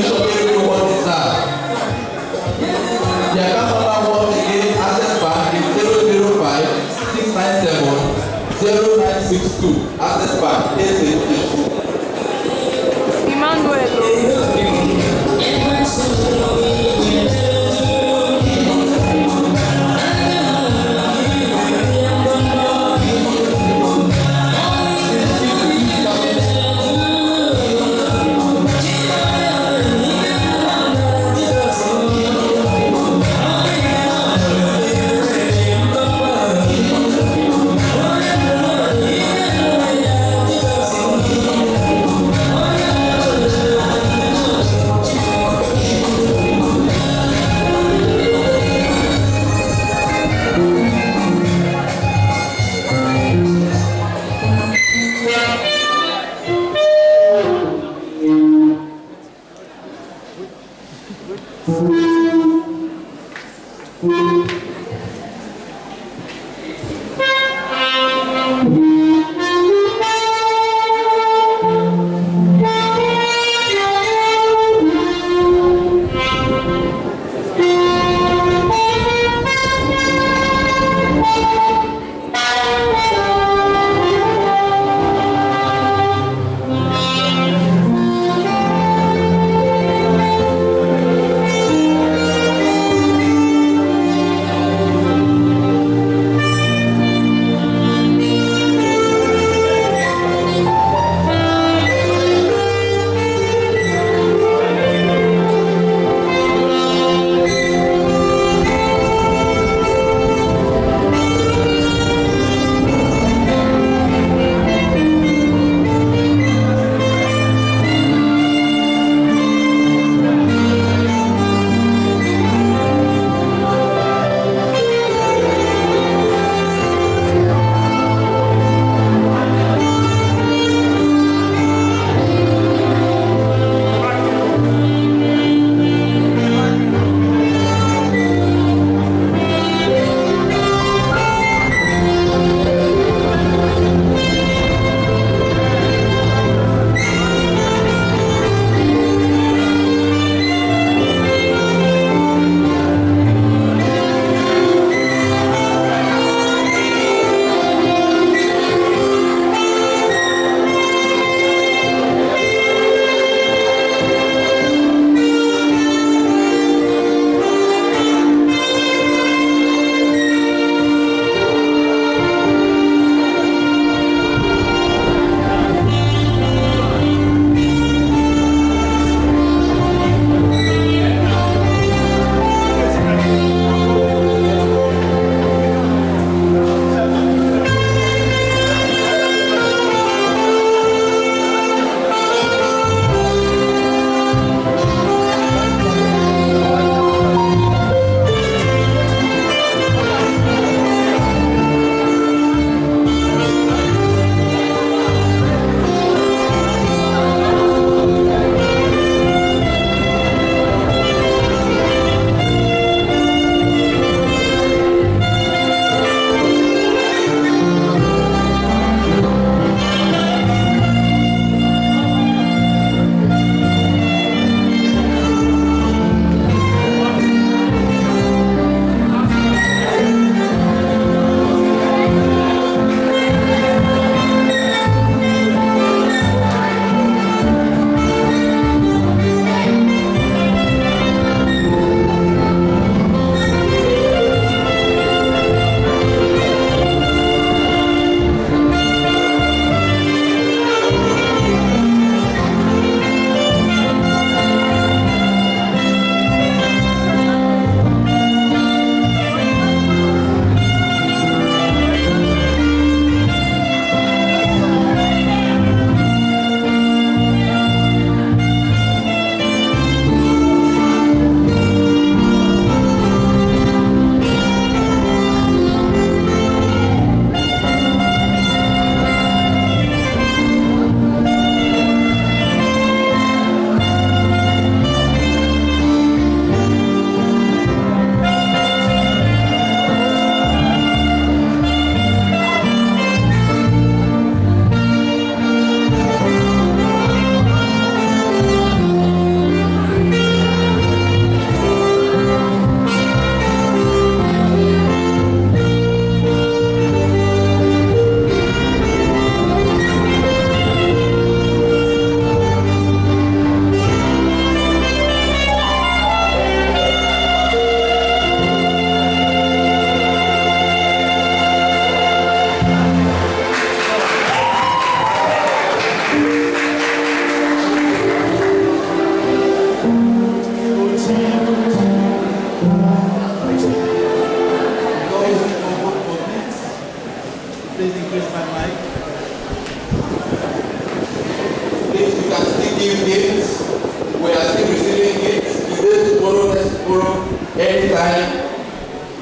Speaker 10: make sure everyone is there. The account number once again, Access Bank is 005-697-0962. Access Bank, Uchechukwu.
Speaker 3: Emmanuel.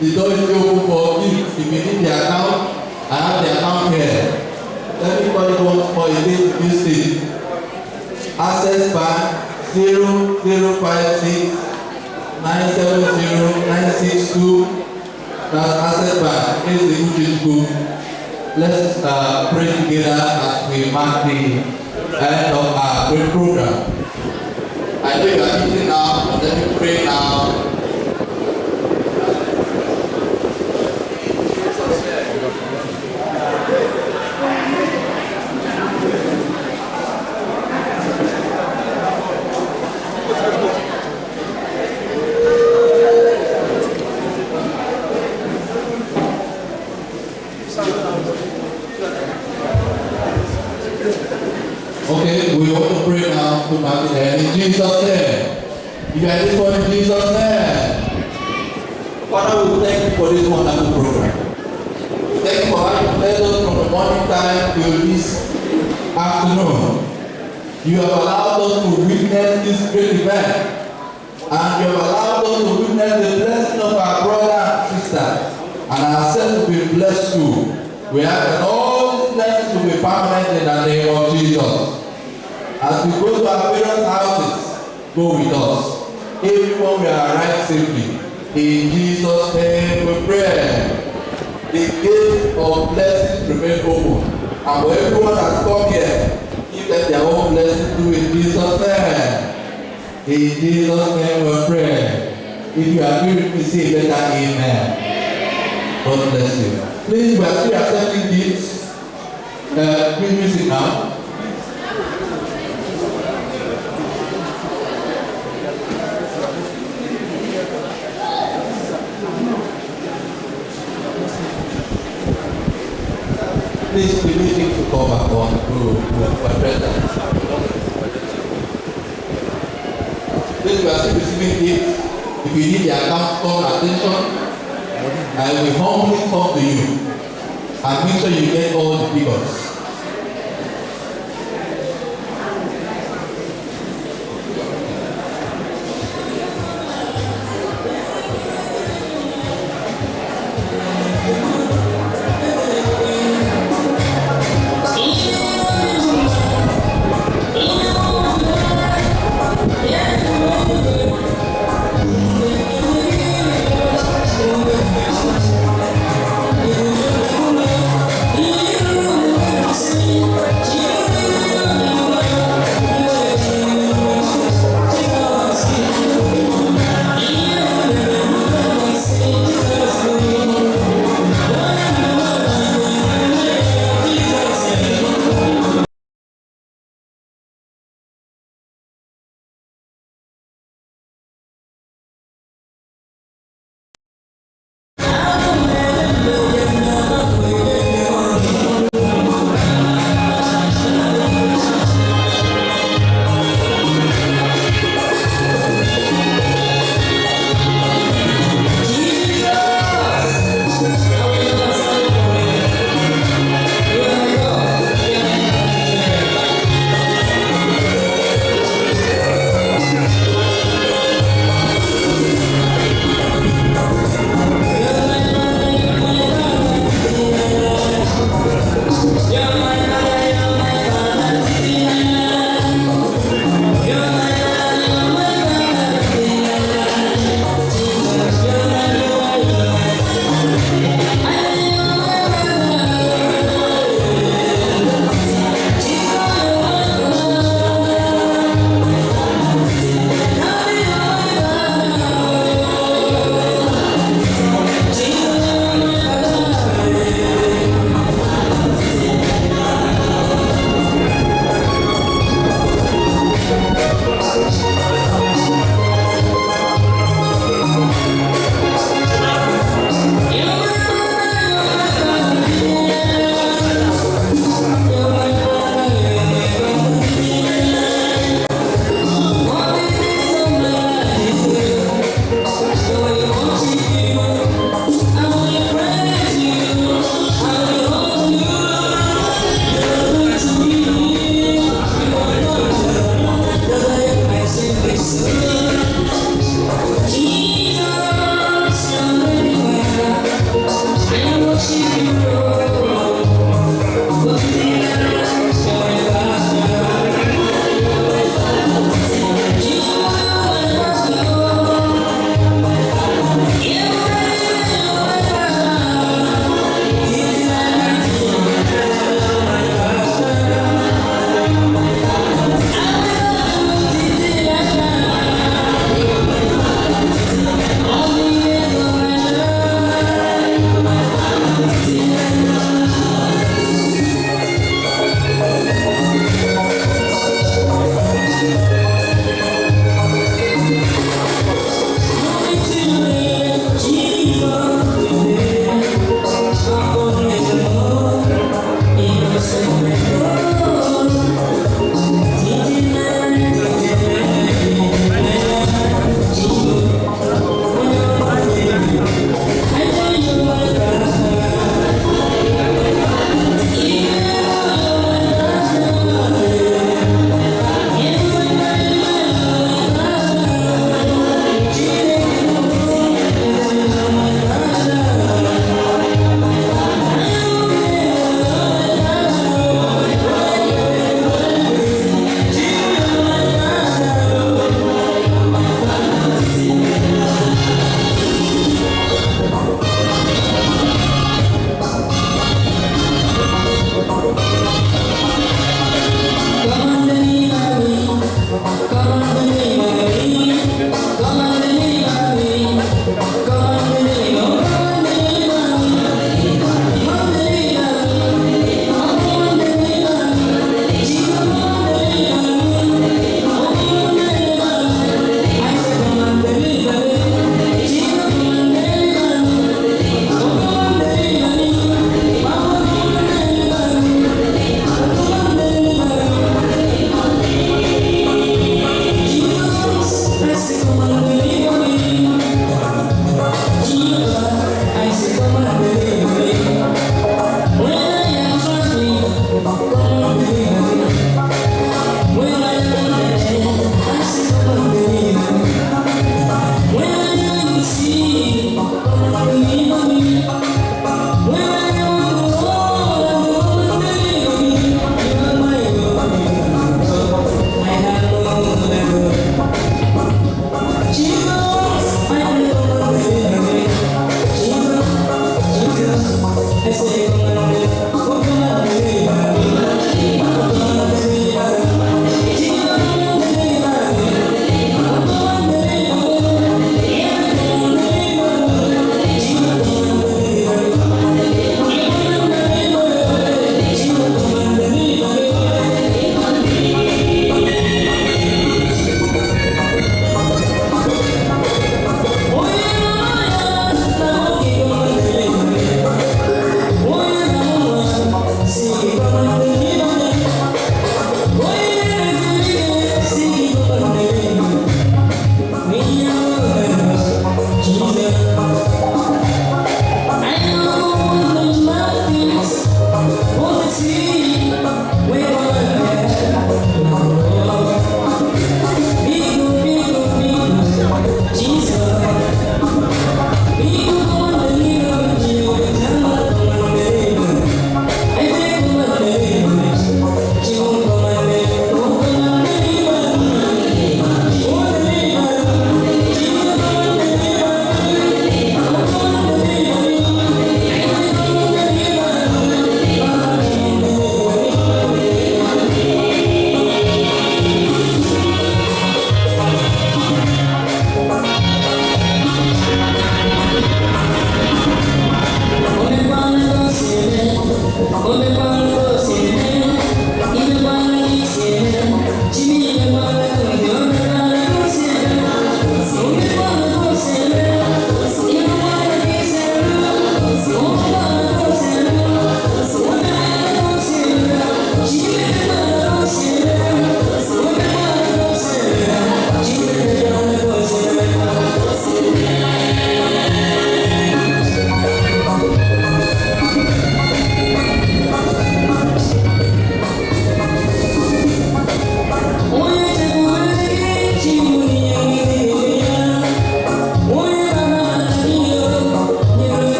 Speaker 10: The door is open for you. If you need the account, I have the account here. Let me call it once more again to this thing. Access Bank 0056 970 962. That's Access Bank. Here's the Uchechukwu. Let's pray together as we mark the end of our great program. I know you are eating now, but let me pray now. Okay, we want to pray now to mark the end in Jesus' name. You guys this one in Jesus' name. Father, we thank you for this wonderful program. Thank you for having led us from the morning time till this afternoon. You have allowed us to witness this great event. And you have allowed us to witness the blessing of our brother and sister. And ourselves will be blessed too. We ask that all these blessings will be permanent in the name of Jesus. As we go to our parents' houses, go with us. Everyone will arrive safely. In Jesus' name we pray. The gate of blessings remain open. And for everyone that's come here, give them their own blessing too in Jesus' name. In Jesus' name we pray. If you agree with me, say better amen. God bless you. Please, we are still accepting gifts. Please music now. Please be waiting to come back on to my presence. Please, we are still receiving gifts. If you need the account, call attention. I will humbly come to you and make sure you get all the figures.